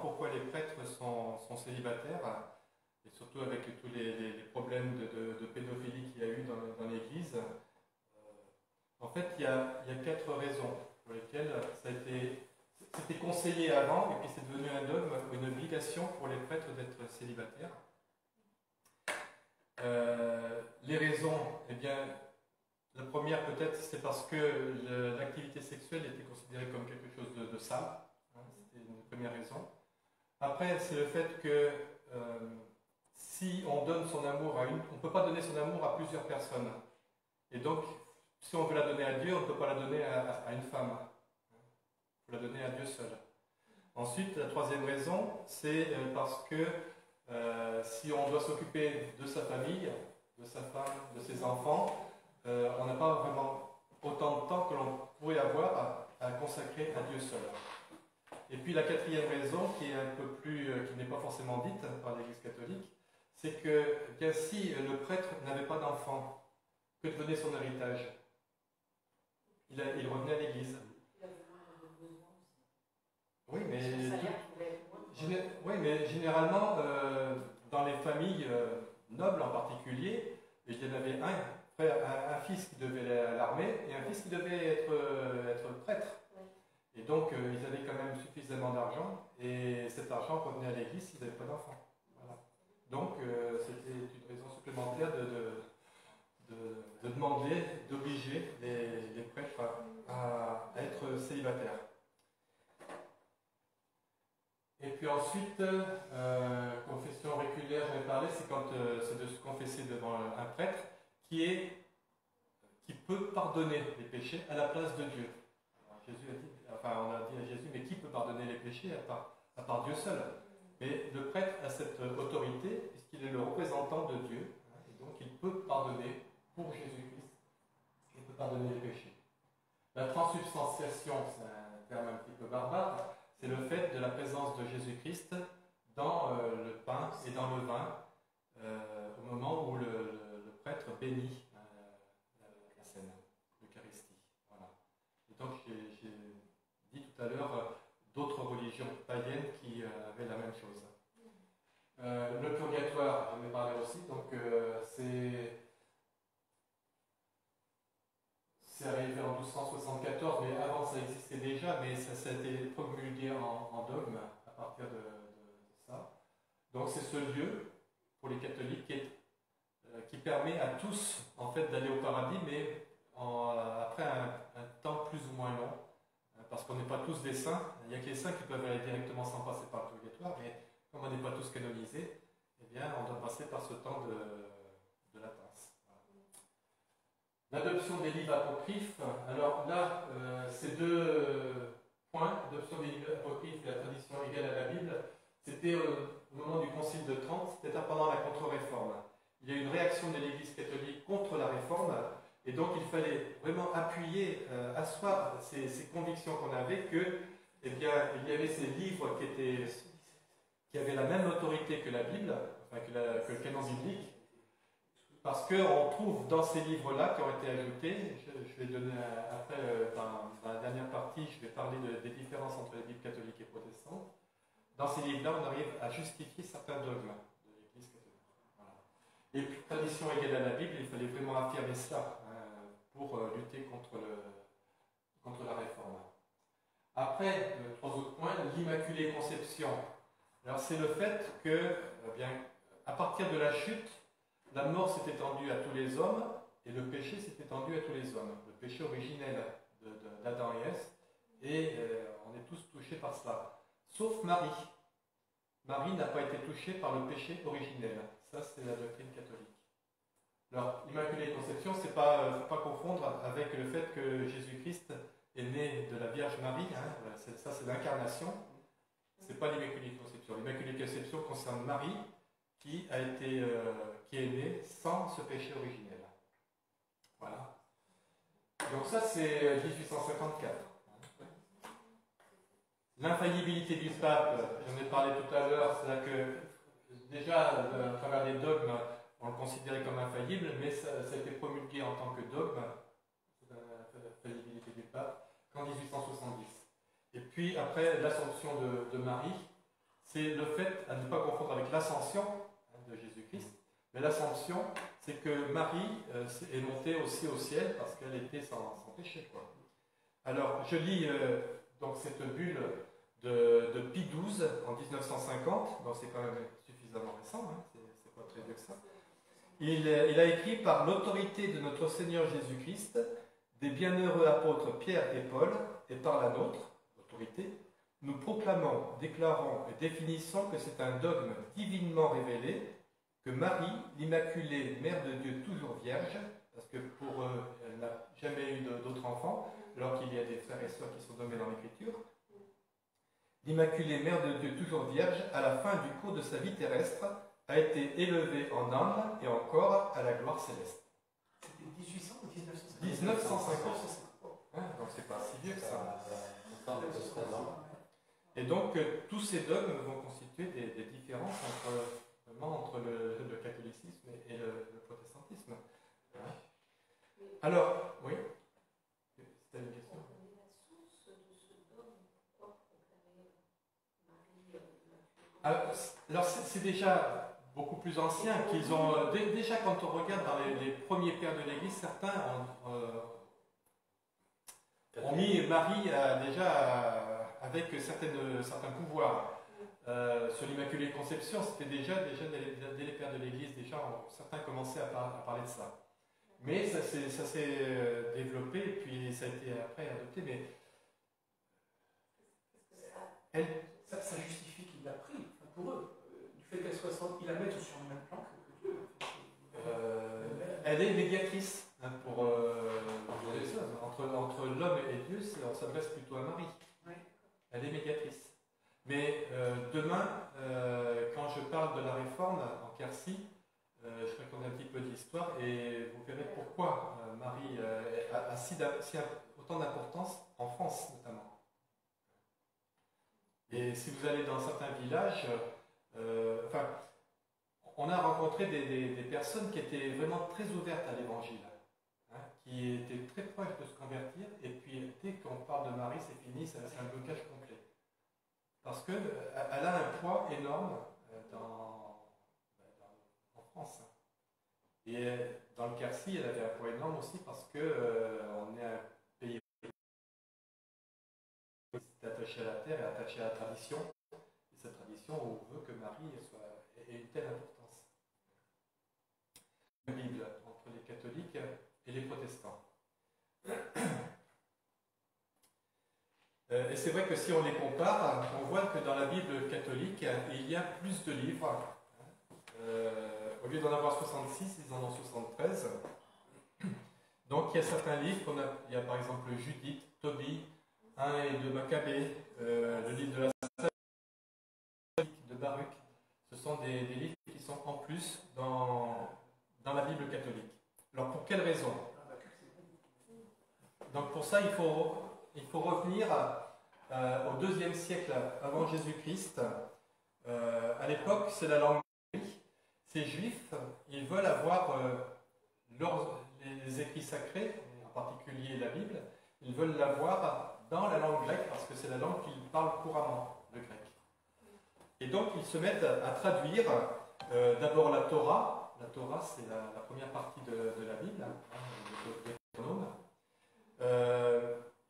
pourquoi les prêtres sont célibataires, et surtout avec tous les problèmes de pédophilie qu'il y a eu dans l'Église. En fait, il y a 4 raisons pour lesquelles c'était conseillé avant, et puis c'est devenu un dogme, une obligation pour les prêtres d'être célibataires. Les raisons, eh bien, la première peut-être, c'est parce que l'activité sexuelle était considérée comme quelque chose de sale. C'était une première raison. Après, c'est le fait que si on donne son amour on ne peut pas donner son amour à plusieurs personnes. Et donc, si on veut la donner à Dieu, on ne peut pas la donner à une femme. Il faut la donner à Dieu seul. Ensuite, la troisième raison, c'est parce que si on doit s'occuper de sa famille, de sa femme, de ses enfants, on n'a pas vraiment autant de temps que l'on pourrait avoir à consacrer à Dieu seul. Et puis la quatrième raison, qui est un peu plus, qui n'est pas forcément dite par l'Église catholique, c'est que si le prêtre n'avait pas d'enfant, que devenait son héritage? Il revenait à l'Église. Oui, mais généralement, dans les familles nobles en particulier, il y en avait un fils qui devait aller à l'armée et un fils qui devait être prêtre. Et donc, ils avaient quand même suffisamment d'argent, et cet argent revenait à l'église s'ils n'avaient pas d'enfants. Voilà. Donc, c'était une raison supplémentaire de demander, d'obliger les prêtres à être célibataires. Et puis ensuite, confession auriculaire, j'en ai parlé, c'est quand c'est de se confesser devant un prêtre qui peut pardonner les péchés à la place de Dieu. Alors, Jésus a dit, on a dit à Jésus, mais qui peut pardonner les péchés à part Dieu seul? Mais le prêtre a cette autorité, puisqu'il est le représentant de Dieu, et donc il peut pardonner pour Jésus-Christ, il peut pardonner les péchés. La transubstantiation, c'est un terme un petit peu barbare, c'est le fait de la présence de Jésus-Christ dans le pain et dans le vin, au moment où le prêtre bénit la scène, l'Eucharistie. Voilà. Et donc j'ai dit tout à l'heure d'autres religions païennes qui avaient la même chose. Le purgatoire, j'en ai parlé aussi, donc c'est arrivé en 1274, mais avant ça existait déjà, mais ça a été promulgué en dogme à partir de ça. Donc c'est ce lieu, pour les catholiques, qui permet à tous en fait d'aller au paradis, mais après un temps plus ou moins long, parce qu'on n'est pas tous des saints. Il n'y a que les saints qui peuvent aller directement sans passer par le purgatoire, mais comme on n'est pas tous canonisés, eh bien on doit passer par ce temps de latence. L'adoption des livres apocryphes, alors là, ces 2 points, l'adoption des livres apocryphes et la tradition égale à la Bible, c'était au moment du Concile de Trente, c'est-à-dire pendant la contre-réforme. Il y a eu une réaction de l'Église catholique contre la réforme, et donc il fallait vraiment appuyer, asseoir ces convictions qu'on avait, que, eh bien, il y avait ces livres qui avaient la même autorité que la Bible, enfin que le canon biblique, parce qu'on trouve dans ces livres-là qui ont été ajoutés, je vais donner après, dans la dernière partie, je vais parler des différences entre les Bibles catholiques et protestantes. Dans ces livres-là, on arrive à justifier certains dogmes de l'Église catholique. Voilà. Et puis, tradition égale à la Bible, il fallait vraiment affirmer cela pour lutter contre la réforme. Après, 3 autres points, l'Immaculée Conception. Alors, c'est le fait que, bien, à partir de la chute, la mort s'est étendue à tous les hommes et le péché s'est étendu à tous les hommes. Le péché originel d'Adam et Ève, et on est tous touchés par cela. Sauf Marie. Marie n'a pas été touchée par le péché originel. Ça, c'est la doctrine catholique. Alors, l'Immaculée Conception, c'est pas, faut pas confondre avec le fait que Jésus-Christ est né de la Vierge Marie. Hein. Ça, c'est l'incarnation. C'est pas l'Immaculée Conception. L'Immaculée Conception concerne Marie, qui est né sans ce péché originel. Voilà. Donc ça, c'est 1854. L'infaillibilité du pape, j'en ai parlé tout à l'heure, c'est-à-dire que déjà, à travers les dogmes, on le considérait comme infaillible, mais ça a été promulgué en tant que dogme, l'infaillibilité du pape, qu'en 1870. Et puis après l'Assomption de Marie, c'est le fait à ne pas confondre avec l'ascension de Jésus-Christ. Mais l'ascension, c'est que Marie est montée aussi au ciel parce qu'elle était sans péché, quoi. Alors, je lis donc cette bulle de Pie XII en 1950, donc c'est quand même suffisamment récent, hein, c'est pas très vieux que ça. Il a écrit par l'autorité de notre Seigneur Jésus-Christ, des bienheureux apôtres Pierre et Paul, et par la nôtre, l'autorité, nous proclamons, déclarons et définissons que c'est un dogme divinement révélé, que Marie, l'Immaculée, Mère de Dieu toujours vierge, parce que pour eux, elle n'a jamais eu d'autres enfants, alors qu'il y a des frères et sœurs qui sont nommés dans l'Écriture, l'Immaculée Mère de Dieu toujours vierge, à la fin du cours de sa vie terrestre, a été élevée en âme et en corps à la gloire céleste. C'était 1800 ou 1950 1950. Hein, donc c'est pas si vieux que ça. Et donc tous ces dogmes vont constituer des différences entre le catholicisme et le protestantisme. Alors, oui. C'était une question. Alors c'est déjà beaucoup plus ancien qu'ils ont. Déjà quand on regarde dans les premiers pères de l'Église, certains ont mis Marie déjà avec certains pouvoirs. Sur l'Immaculée Conception, c'était déjà dès les pères de l'Église, certains commençaient à parler de ça. Mais ça s'est développé et puis ça a été après adopté. Mais ça justifie qu'il l'a pris, enfin, pour eux, du fait qu'elle soit ils la mettent sur le même plan que Dieu. Elle est médiatrice hein, pour les choses. Entre l'homme et Dieu, on s'adresse plutôt à Marie. Oui. Elle est médiatrice. Mais demain, quand je parle de la réforme en Quercy, je raconte un petit peu de l'histoire et vous verrez pourquoi Marie a autant d'importance en France notamment. Et si vous allez dans certains villages, on a rencontré des personnes qui étaient vraiment très ouvertes à l'évangile, hein, qui étaient très proches de se convertir, et puis dès qu'on parle de Marie, c'est fini, c'est un blocage complet. Parce qu'elle a un poids énorme en France. Et dans le Quercy, elle avait un poids énorme aussi parce qu'on est un pays attaché à la terre et attaché à la tradition. Et cette tradition, on veut que Marie ait une telle importance. La Bible entre les catholiques et les protestants. Et c'est vrai que si on les compare, on voit que dans la Bible catholique, il y a plus de livres. Au lieu d'en avoir 66, ils en ont 73. Donc il y a certains livres, il y a par exemple Judith, Tobie, 1 et 2 Maccabée, le livre de la de Baruch. Ce sont des livres qui sont en plus dans la Bible catholique. Alors pour quelle raison? Donc pour ça, il faut revenir au IIe siècle avant Jésus-Christ. À l'époque, c'est la langue grecque. Ces juifs, ils veulent avoir les écrits sacrés, en particulier la Bible, ils veulent l'avoir dans la langue grecque parce que c'est la langue qu'ils parlent couramment, le grec. Et donc, ils se mettent à traduire d'abord la Torah. La Torah, c'est la première partie de la Bible, de Deutéronome.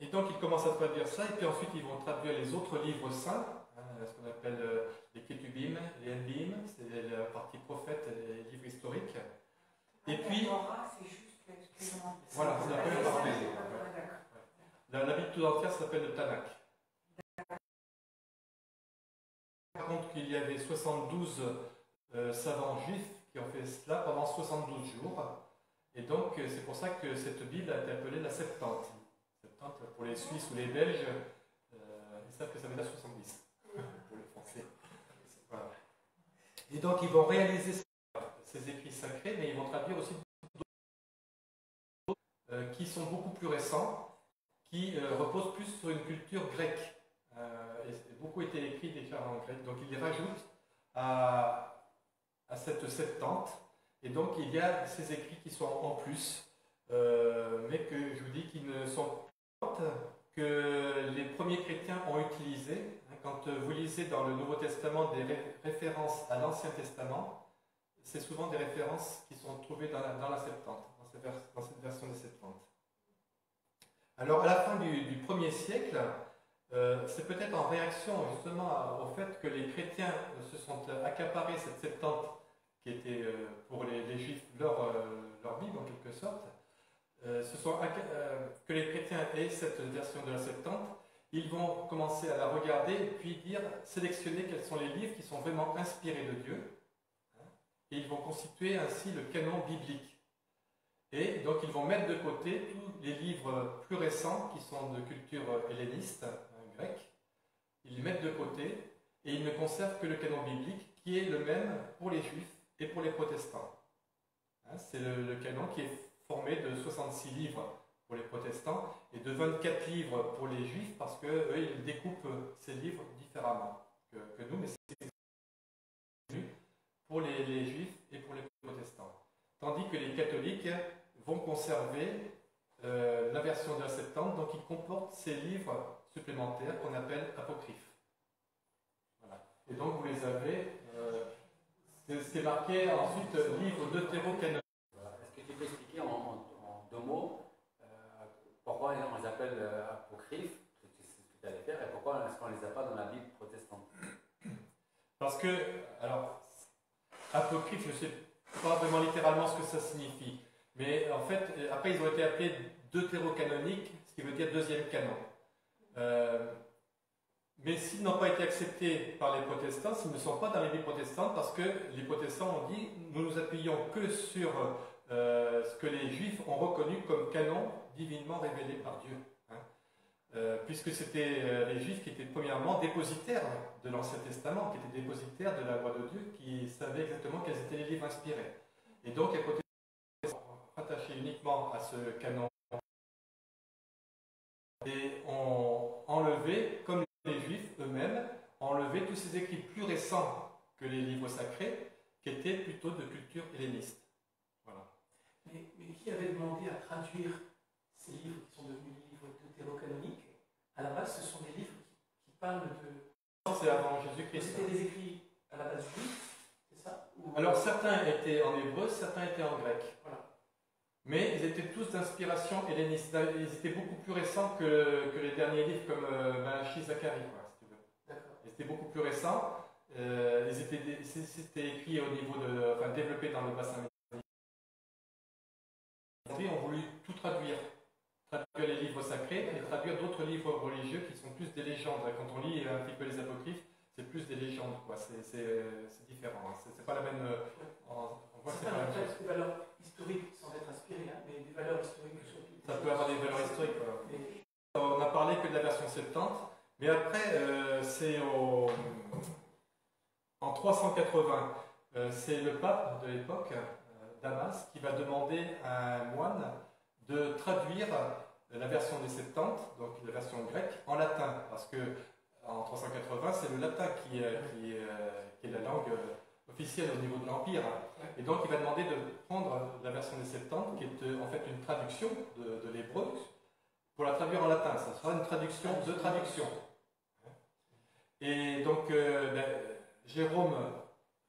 Et donc, ils commencent à traduire ça, et puis ensuite, ils vont traduire les autres livres saints, ce qu'on appelle les Ketubim, les Enbim, c'est la partie prophète et les livres historiques. Et puis, c'est juste, excusez-moi. voilà, c'est la première partie. La Bible tout entière s'appelle le Tanakh. Par contre, qu'il y avait 72 savants juifs qui ont fait cela pendant 72 jours. Et donc, c'est pour ça que cette Bible a été appelée la Septante. Septante, pour les Suisses ou les Belges, ils savent que ça veut dire 70. Pour les Français. Voilà. Et donc, ils vont réaliser ces écrits sacrés, mais ils vont traduire aussi d'autres qui sont beaucoup plus récents, qui reposent plus sur une culture grecque. Et beaucoup étaient écrits déjà en grec. Donc, ils les rajoutent à cette Septante. Et donc, il y a ces écrits qui sont en plus, mais que je vous dis qu'ils ne sont pas que les premiers chrétiens ont utilisés, hein, quand vous lisez dans le Nouveau Testament des références à l'Ancien Testament, c'est souvent des références qui sont trouvées dans la Septante, dans cette version des Septante. Alors, à la fin du 1er siècle, c'est peut-être en réaction justement au fait que les chrétiens se sont accaparés cette Septante, qui était pour les Juifs leur Bible en quelque sorte, que les chrétiens aient cette version de la Septante. Ils vont commencer à la regarder et puis sélectionner quels sont les livres qui sont vraiment inspirés de Dieu. Et ils vont constituer ainsi le canon biblique. Et donc ils vont mettre de côté tous les livres plus récents qui sont de culture helléniste, grecque. Ils les mettent de côté et ils ne conservent que le canon biblique qui est le même pour les juifs et pour les protestants. C'est le canon qui est formé de 66 livres pour les protestants et de 24 livres pour les juifs parce qu'eux, ils découpent ces livres différemment que nous, mais c'est pour les juifs et pour les protestants. Tandis que les catholiques vont conserver la version de la Septante, donc ils comportent ces livres supplémentaires qu'on appelle apocryphes. Voilà. Et donc vous les avez, c'est marqué ensuite livre deutérocanonique. Est-ce que tu peux expliquer en 2 mots pourquoi on les appelle apocryphes, c'est ce que tu allais faire, et pourquoi est-ce qu'on ne les a pas dans la Bible protestante? Parce que, alors, apocryphe, je ne sais pas vraiment littéralement ce que ça signifie, mais en fait, après ils ont été appelés deutérocanoniques, ce qui veut dire deuxième canon. Mais s'ils n'ont pas été acceptés par les protestants, s'ils ne sont pas dans les Bibles protestantes, parce que les protestants ont dit, nous nous appuyons que sur ce que les juifs ont reconnu comme canon divinement révélé par Dieu. Puisque c'était les juifs qui étaient premièrement dépositaires de l'Ancien Testament, qui étaient dépositaires de la loi de Dieu, qui savaient exactement quels étaient les livres inspirés. Et donc les protestants sont rattachés uniquement à ce canon et ont enlevé, comme les juifs eux-mêmes, ont enlevé tous ces écrits plus récents que les livres sacrés, qui étaient plutôt de culture helléniste. Voilà. Mais qui avait demandé à traduire ces livres qui sont devenus des livres deutérocanoniques? À la base, ce sont des livres qui parlent de... C'est avant Jésus-Christ. C'était des écrits à la base juifs, c'est ça? Alors certains étaient en hébreu, certains étaient en grec. Voilà. Mais ils étaient tous d'inspiration helléniste. Ils étaient beaucoup plus récents que les derniers livres comme Malachie, Zacharie, quoi, si tu veux. D'accord. Ils étaient beaucoup plus récents. C'était écrit au niveau développé dans le bassin méditerranéen. Ils ont voulu tout traduire les livres sacrés et traduire d'autres livres religieux qui sont plus des légendes. Quand on lit un petit peu les apocryphes, c'est plus des légendes, quoi. C'est différent. C'est pas la même. On voit que c'est pas la même chose. Des valeurs historiques sans être inspirées, mais des valeurs historiques. Ça peut avoir des valeurs historiques, quoi. On n'a parlé que de la version 70, mais après, c'est en 380. C'est le pape de l'époque, Damas, qui va demander à un moine de traduire la version des 70, donc la version grecque, en latin, parce que en 380, c'est le latin qui est la langue officielle au niveau de l'Empire. Et donc il va demander de prendre la version des 70, qui est en fait une traduction de l'hébreu, pour la traduire en latin. Ça sera une traduction de traduction. Et donc Jérôme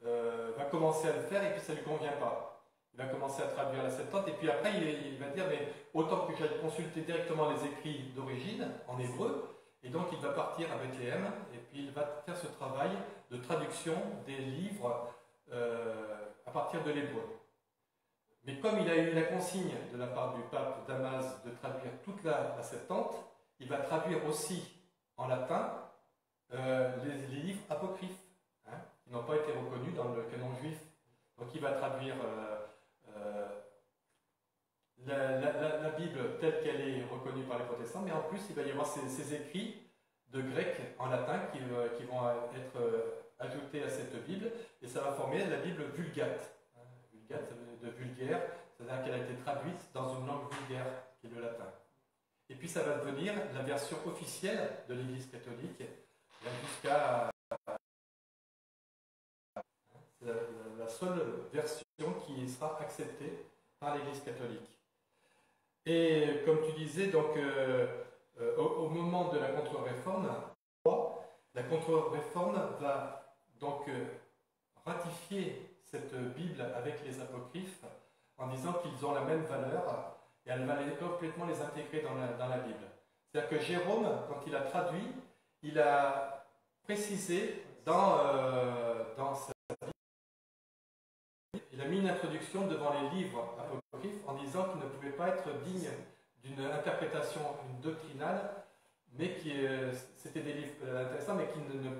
va commencer à le faire, et puis ça ne lui convient pas. Il va commencer à traduire la Septante, et puis après il va dire, mais autant que j'aille consulter directement les écrits d'origine en hébreu, et donc il va partir à Bethléem, et puis il va faire ce travail de traduction des livres à partir de l'hébreu. Mais comme il a eu la consigne de la part du pape Damas de traduire toute la Septante, il va traduire aussi en latin les livres apocryphes, qui n'ont pas été reconnus dans le canon juif. Donc il va traduire la Bible telle qu'elle est reconnue par les protestants, mais en plus il va y avoir ces écrits de grec en latin qui vont être ajoutés à cette Bible, et ça va former la Bible vulgate. Vulgate, ça veut dire de vulgaire, c'est-à-dire qu'elle a été traduite dans une langue vulgaire, qui est le latin. Et puis ça va devenir la version officielle de l'Église catholique, jusqu'à... C'est la seule version qui sera acceptée par l'Église catholique. Et comme tu disais, donc, au moment de la contre-réforme, La contre-réforme va donc ratifier cette Bible avec les apocryphes en disant qu'ils ont la même valeur et elle va complètement les intégrer dans la Bible. C'est-à-dire que Jérôme, quand il a traduit, il a précisé dans sa Bible, il a mis une introduction devant les livres apocryphes en disant qu'ils ne pouvaient pas être dignes d'une interprétation doctrinale, mais c'était des livres intéressants, mais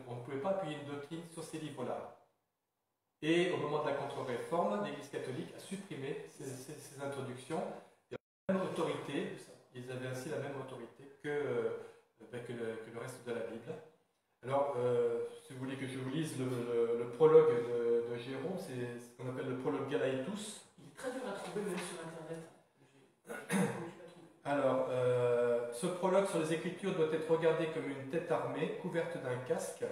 on ne pouvait pas appuyer une doctrine sur ces livres-là. Et au moment de la contre-réforme, l'Église catholique a supprimé ces introductions. Et la même autorité, ils avaient ainsi la même autorité que le reste de la Bible. Alors, si vous voulez que je vous lise le prologue de Jérôme, c'est ce qu'on appelle le prologue Galaetus. Il est très dur à trouver même sur Internet. Alors, ce prologue sur les Écritures doit être regardé comme une tête armée, couverte d'un casque,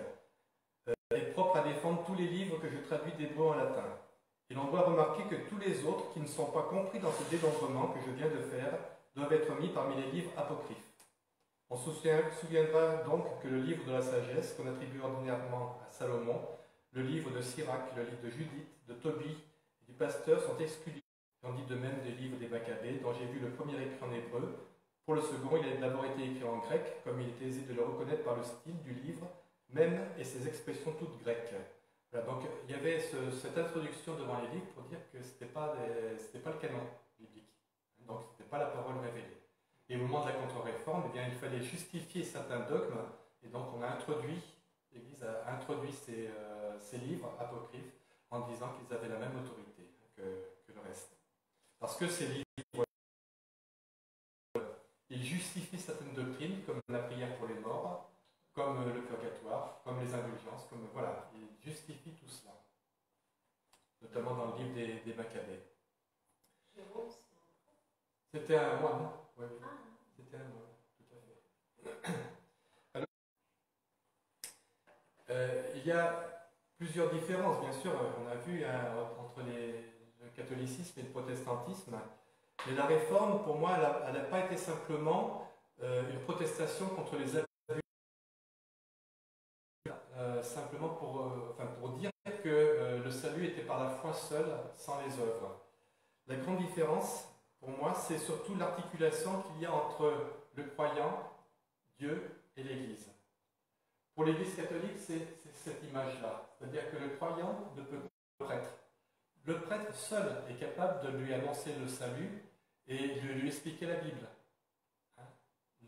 et propre à défendre tous les livres que je traduis d'hébreu en latin. Et l'on doit remarquer que tous les autres qui ne sont pas compris dans ce dénombrement que je viens de faire doivent être mis parmi les livres apocryphes. On se souviendra donc que le livre de la sagesse, qu'on attribue ordinairement à Salomon, le livre de Sirach, le livre de Judith, de Tobie et du pasteur sont exclus. J'en dis de même des livres des Maccabées, dont j'ai vu le premier écrit en hébreu. Pour le second, il a d'abord été écrit en grec, comme il était aisé de le reconnaître par le style du livre, même et ses expressions toutes grecques. Voilà, donc il y avait cette introduction devant les livres pour dire que ce n'était pas le canon biblique. Donc ce n'était pas la parole révélée. Et au moment de la contre-réforme, eh bien, il fallait justifier certains dogmes, et donc l'Église a introduit ces livres apocryphes en disant qu'ils avaient la même autorité que le reste. Parce que ces livres, ils justifient certaines doctrines, comme la prière pour les morts, comme le purgatoire, comme les indulgences, voilà, ils justifient tout cela. Notamment dans le livre des Maccabées. Jérôme, C'était un moine, oui. C'était un moine, tout à fait. Alors, il y a plusieurs différences, bien sûr, on a vu entre le catholicisme et le protestantisme. Mais la réforme, pour moi, elle n'a pas été simplement une protestation contre les abus, simplement pour dire que le salut était par la foi seule, sans les œuvres. La grande différence, pour moi, c'est surtout l'articulation qu'il y a entre le croyant, Dieu et l'Église. Pour l'Église catholique, c'est cette image-là. C'est-à-dire que le croyant ne peut pas le prêtre. Le prêtre seul est capable de lui annoncer le salut et de lui expliquer la Bible.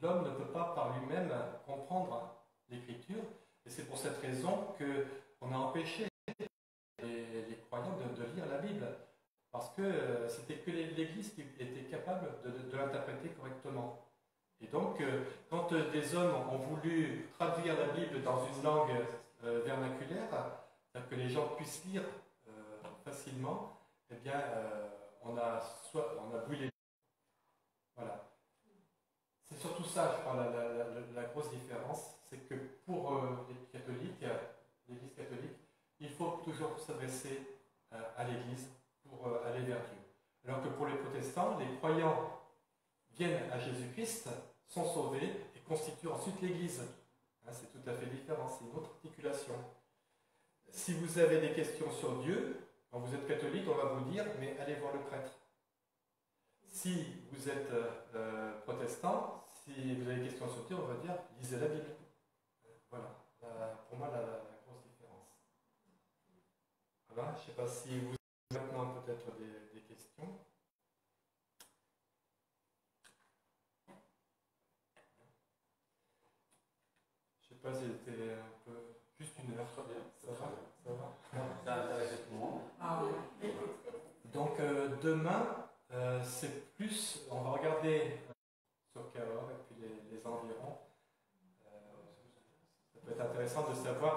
L'homme ne peut pas par lui-même comprendre l'Écriture, et c'est pour cette raison qu'on a empêché les croyants de lire la Bible, parce que c'était que l'Église qui était capable de l'interpréter correctement. Et donc, quand des hommes ont voulu traduire la Bible dans une langue vernaculaire, c'est-à-dire que les gens puissent lire facilement, eh bien, on a brûlé. Voilà. C'est surtout ça, je crois, la grosse différence, c'est que pour les catholiques, l'Église catholique, il faut toujours s'adresser à l'Église pour aller vers Dieu. Alors que pour les protestants, les croyants viennent à Jésus-Christ, sont sauvés et constituent ensuite l'Église. C'est tout à fait différent, c'est une autre articulation. Si vous avez des questions sur Dieu, quand vous êtes catholique, on va vous dire, mais allez voir le prêtre. Si vous êtes protestant, si vous avez des questions sur Dieu, on va dire, lisez la Bible. Voilà, pour moi, la grosse différence. Voilà, je ne sais pas si vous avez maintenant peut-être des questions. Je ne sais pas si c'était un peu... Juste une heure. Ça va? Ça intéresse tout le monde. Donc demain, c'est plus... On va regarder sur Cahors et puis les environs. Ça peut être intéressant de savoir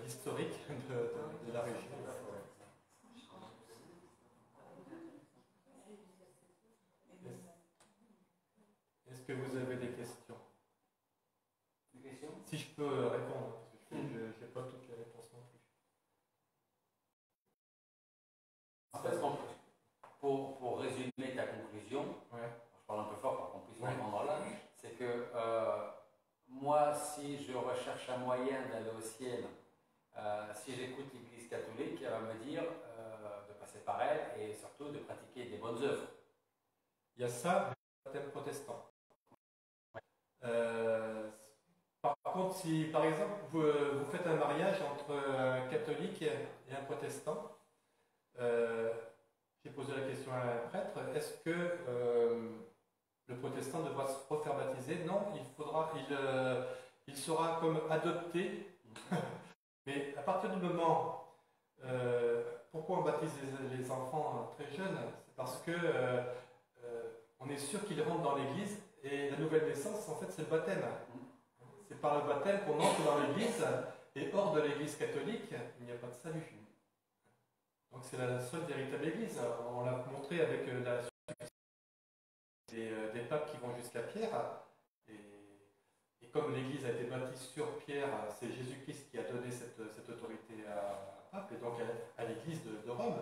l'historique de la région. Est-ce que vous avez des questions? Si je peux répondre, parce que je n'ai pas toutes les réponses non plus. Pour résumer ta conclusion, Ouais. je parle un peu fort par conclusion, Ouais. c'est que moi, si je recherche un moyen d'aller au ciel, si j'écoute l'Église catholique, elle va me dire de passer par elle et surtout de pratiquer des bonnes œuvres. Il y a ça, le baptême protestant. Par contre, si par exemple vous faites un mariage entre un catholique et un protestant, j'ai posé la question à un prêtre, est-ce que le protestant devra se refaire baptiser? Non, il sera comme adopté. Mais à partir du moment, pourquoi on baptise les enfants très jeunes? C'est parce que on est sûr qu'ils rentrent dans l'église et la nouvelle naissance, en fait, c'est le baptême. C'est par le baptême qu'on entre dans l'église et hors de l'église catholique, il n'y a pas de salut. Donc c'est la seule véritable église. On l'a montré avec des papes qui vont jusqu'à Pierre. Et comme l'église a été bâtie sur Pierre, c'est Jésus-Christ qui a donné cette autorité à pape et donc à l'église de Rome.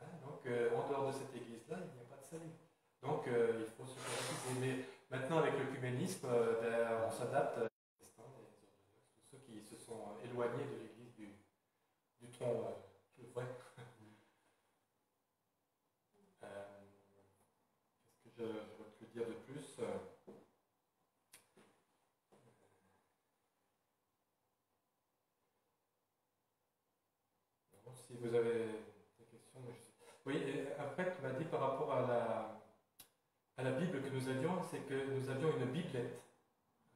Hein, donc en dehors de cette église-là, il n'y a pas de salut. Donc il faut se baptiser. Mais maintenant avec l'œcuménisme, on s'adapte à ceux qui se sont éloignés de l'église du tronc vrai. Qu'est-ce que je veux te dire de plus? Si vous avez des questions, oui, après tu m'as dit par rapport à la Bible que nous avions, c'est que nous avions une biblette.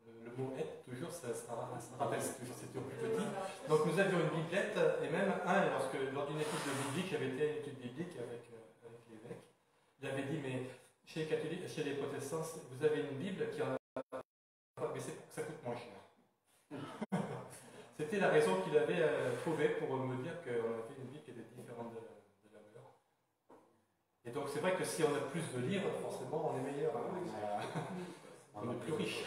Le mot être, toujours, ça rappelle, c'était au plus petit. Donc nous avions une biblette, et même lors d'une étude biblique, j'avais été à une étude biblique avec l'évêque, il avait dit, mais chez les catholiques, chez les protestants, vous avez une Bible qui en a pas, mais c'est pour que ça coûte moins cher. C'était la raison qu'il avait trouvée pour me dire qu'on avait une Bible qui était différente de la leur. Et donc c'est vrai que si on a plus de livres, forcément on est meilleur. On est plus riche.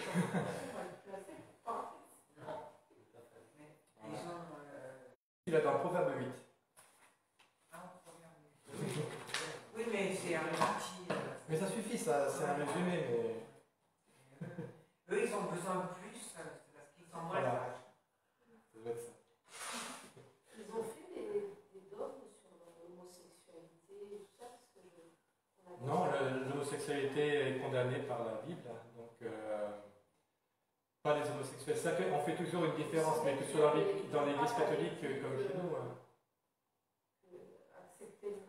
Il est dans Proverbe 8. Oui, mais c'est un petit. Mais ça suffit, ça, c'est un résumé. Mais... Eux, ils ont besoin de plus, parce qu'ils sont voilà. moins. Ça doit être ça. Ils ont fait des dogmes sur l'homosexualité et tout ça, parce que non, l'homosexualité est condamnée par la Bible, donc pas les homosexuels. C'est ça qu'on fait toujours une différence, mais que ce soit dans l'Église catholique comme chez nous. Accepter le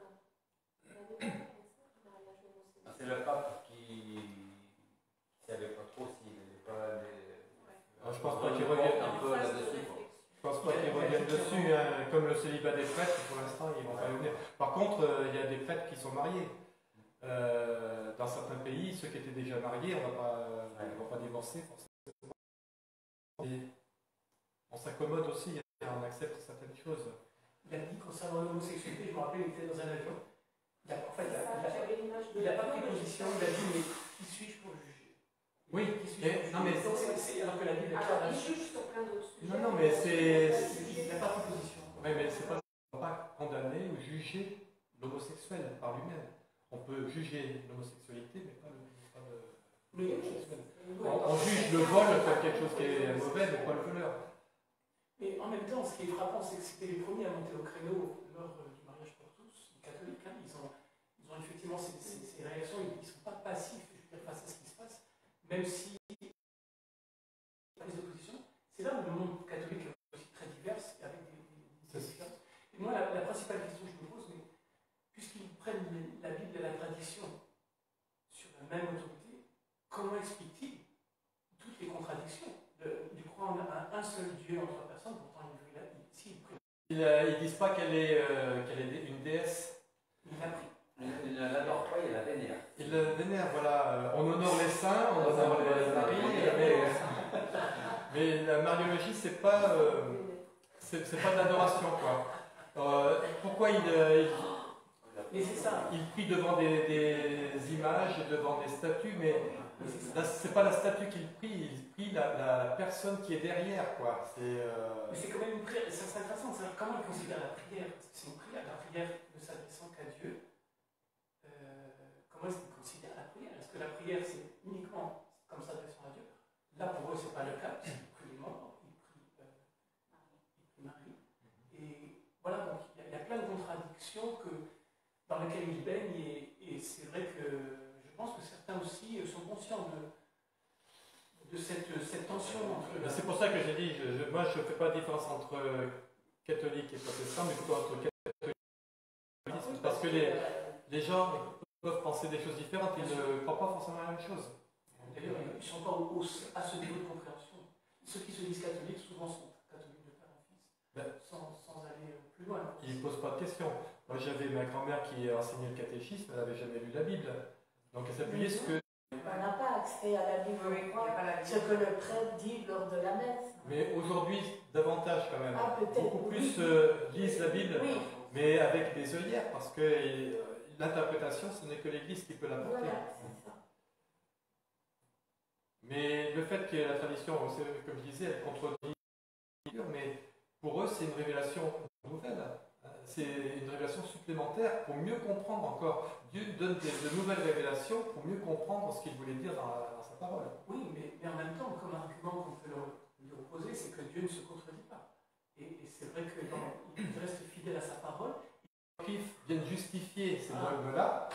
C'est le pape qui ne savait pas trop s'il n'avait pas des... Je pense pas qu'il revienne un peu là-dessus. Je pense pas qu'ils reviennent dessus, hein. Comme le célibat des prêtres, pour l'instant, ils vont pas venir. Par contre, il y a des prêtres qui sont mariés. Dans certains pays, ceux qui étaient déjà mariés, on ne va pas divorcer forcément. Et on s'accommode aussi, on accepte certaines choses. Il a dit concernant l'homosexualité, je me rappelle, il était dans un avion. Il n'a pas pris position, il a dit, mais qui suis-je pour juger? Oui, non, mais c'est alors que la Bible est claire. il juge sur plein d'autres sujets. Non, mais c'est. Il n'a pas pris position. Oui, mais c'est pas, on ne va pas condamner ou juger l'homosexuel par lui-même. On peut juger l'homosexualité, mais pas l'homosexuel. On juge le vol comme quelque chose qui est mauvais, mais pas le voleur. Mais en même temps, ce qui est frappant, c'est que c'était les premiers à monter au créneau lors du mariage pour tous, les catholiques. Hein, ils ont effectivement ces réactions, ils ne sont pas passifs, je veux dire, face à ce qui se passe, même si la prise de position, c'est là où le monde catholique est aussi très divers, et avec des différences. Et moi, la principale question que je me pose, mais puisqu'ils prennent la Bible et la tradition sur la même autorité, comment expliquent-ils toutes les contradictions du croire en un seul Dieu en trois personnes, pourtant ils disent pas qu'elle est une déesse. Il l'a pris. Il ne l'adore pas, il la vénère. Il la vénère, voilà. On honore les saints, on honore les maris, mais la mariologie, c'est pas de l'adoration, quoi. Pourquoi Mais c'est ça. Il prie devant des images, devant des statues, mais c'est pas la statue qu'il prie, il prie la personne qui est derrière, quoi. Mais c'est quand même une prière, c'est intéressant de savoir comment il considère la prière, parce que c'est une prière, la prière ne s'adressant qu'à Dieu. Comment est-ce qu'il considère la prière? Est-ce que la prière c'est uniquement comme s'adressant à Dieu? Là pour eux c'est pas le cas, lequel ils baignent, et c'est vrai que je pense que certains aussi sont conscients de cette tension entre... C'est pour ça que j'ai dit, moi je ne fais pas la différence entre catholique et protestant, mais plutôt entre catholique et catholique, parce que les gens peuvent penser des choses différentes, ils ne croient pas forcément à la même chose. D'ailleurs, ils ne sont pas à ce niveau de compréhension. Ceux qui se disent catholiques, souvent sont catholiques de père en fils, sans aller plus loin. Ils ne posent pas de questions. Moi j'avais ma grand-mère qui enseignait le catéchisme, elle n'avait jamais lu la Bible. Donc elle s'appuyait sur ce que... On n'a pas accès à la Bible, ce que le prêtre dit lors de la messe. Mais aujourd'hui, davantage quand même. Ah, peut-être. Beaucoup plus lisent la Bible, Oui. mais avec des œillères, parce que l'interprétation, ce n'est que l'Église qui peut l'apporter. Voilà, c'est ça. Mais le fait que la tradition, comme je disais, elle contredit, mais pour eux, c'est une révélation nouvelle. C'est une révélation supplémentaire pour mieux comprendre encore. Dieu donne de nouvelles révélations pour mieux comprendre ce qu'il voulait dire dans sa parole. Oui, mais en même temps, comme argument qu'on peut lui opposer, c'est que Dieu ne se contredit pas. Et c'est vrai qu'il reste fidèle à sa parole. Les viennent justifier ces dogmes-là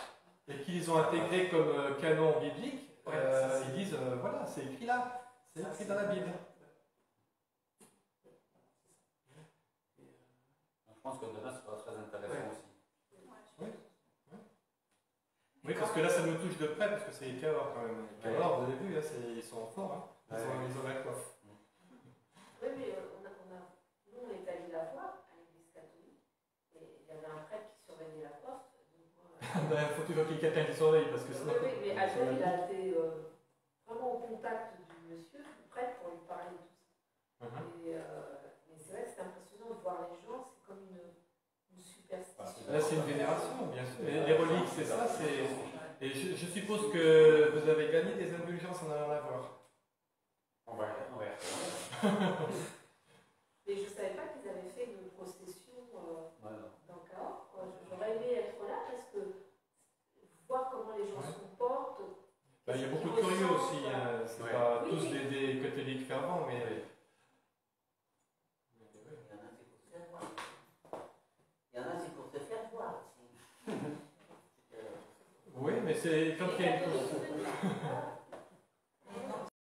et qu'ils ont intégrés comme canon biblique. Ils disent, voilà, c'est écrit là, c'est écrit dans la Bible. Je pense que demain, ce sera très intéressant aussi. Oui, parce que là, ça nous touche de près, parce que c'est les Cahors quand même. Les Cahors, vous avez vu, ils sont forts, hein. Ils ont la coiffe. Oui, mais nous, on est allés la voir à l'église catholique, et il y avait un prêtre qui surveillait la porte. Il faut toujours qu'il y ait quelqu'un qui surveille, parce que sinon... Oui, mais Alfred, il a été vraiment au contact du monsieur, du prêtre, pour lui parler de tout ça. Mais c'est vrai que c'est impressionnant de voir les gens, c'est comme une superstition. Là, c'est une vénération, bien sûr. Les reliques, c'est ça. Et je suppose que vous avez gagné des indulgences en allant la voir. On va. Mais je ne savais pas qu'ils avaient fait une procession dans Cahors. J'aurais aimé être là parce que voir comment les gens se comportent. Il y a beaucoup de curieux aussi. C'est pas tous des catholiques fervents, mais. Il y en a, c'est pour te faire voir aussi. Oui, mais c'est quand il y a une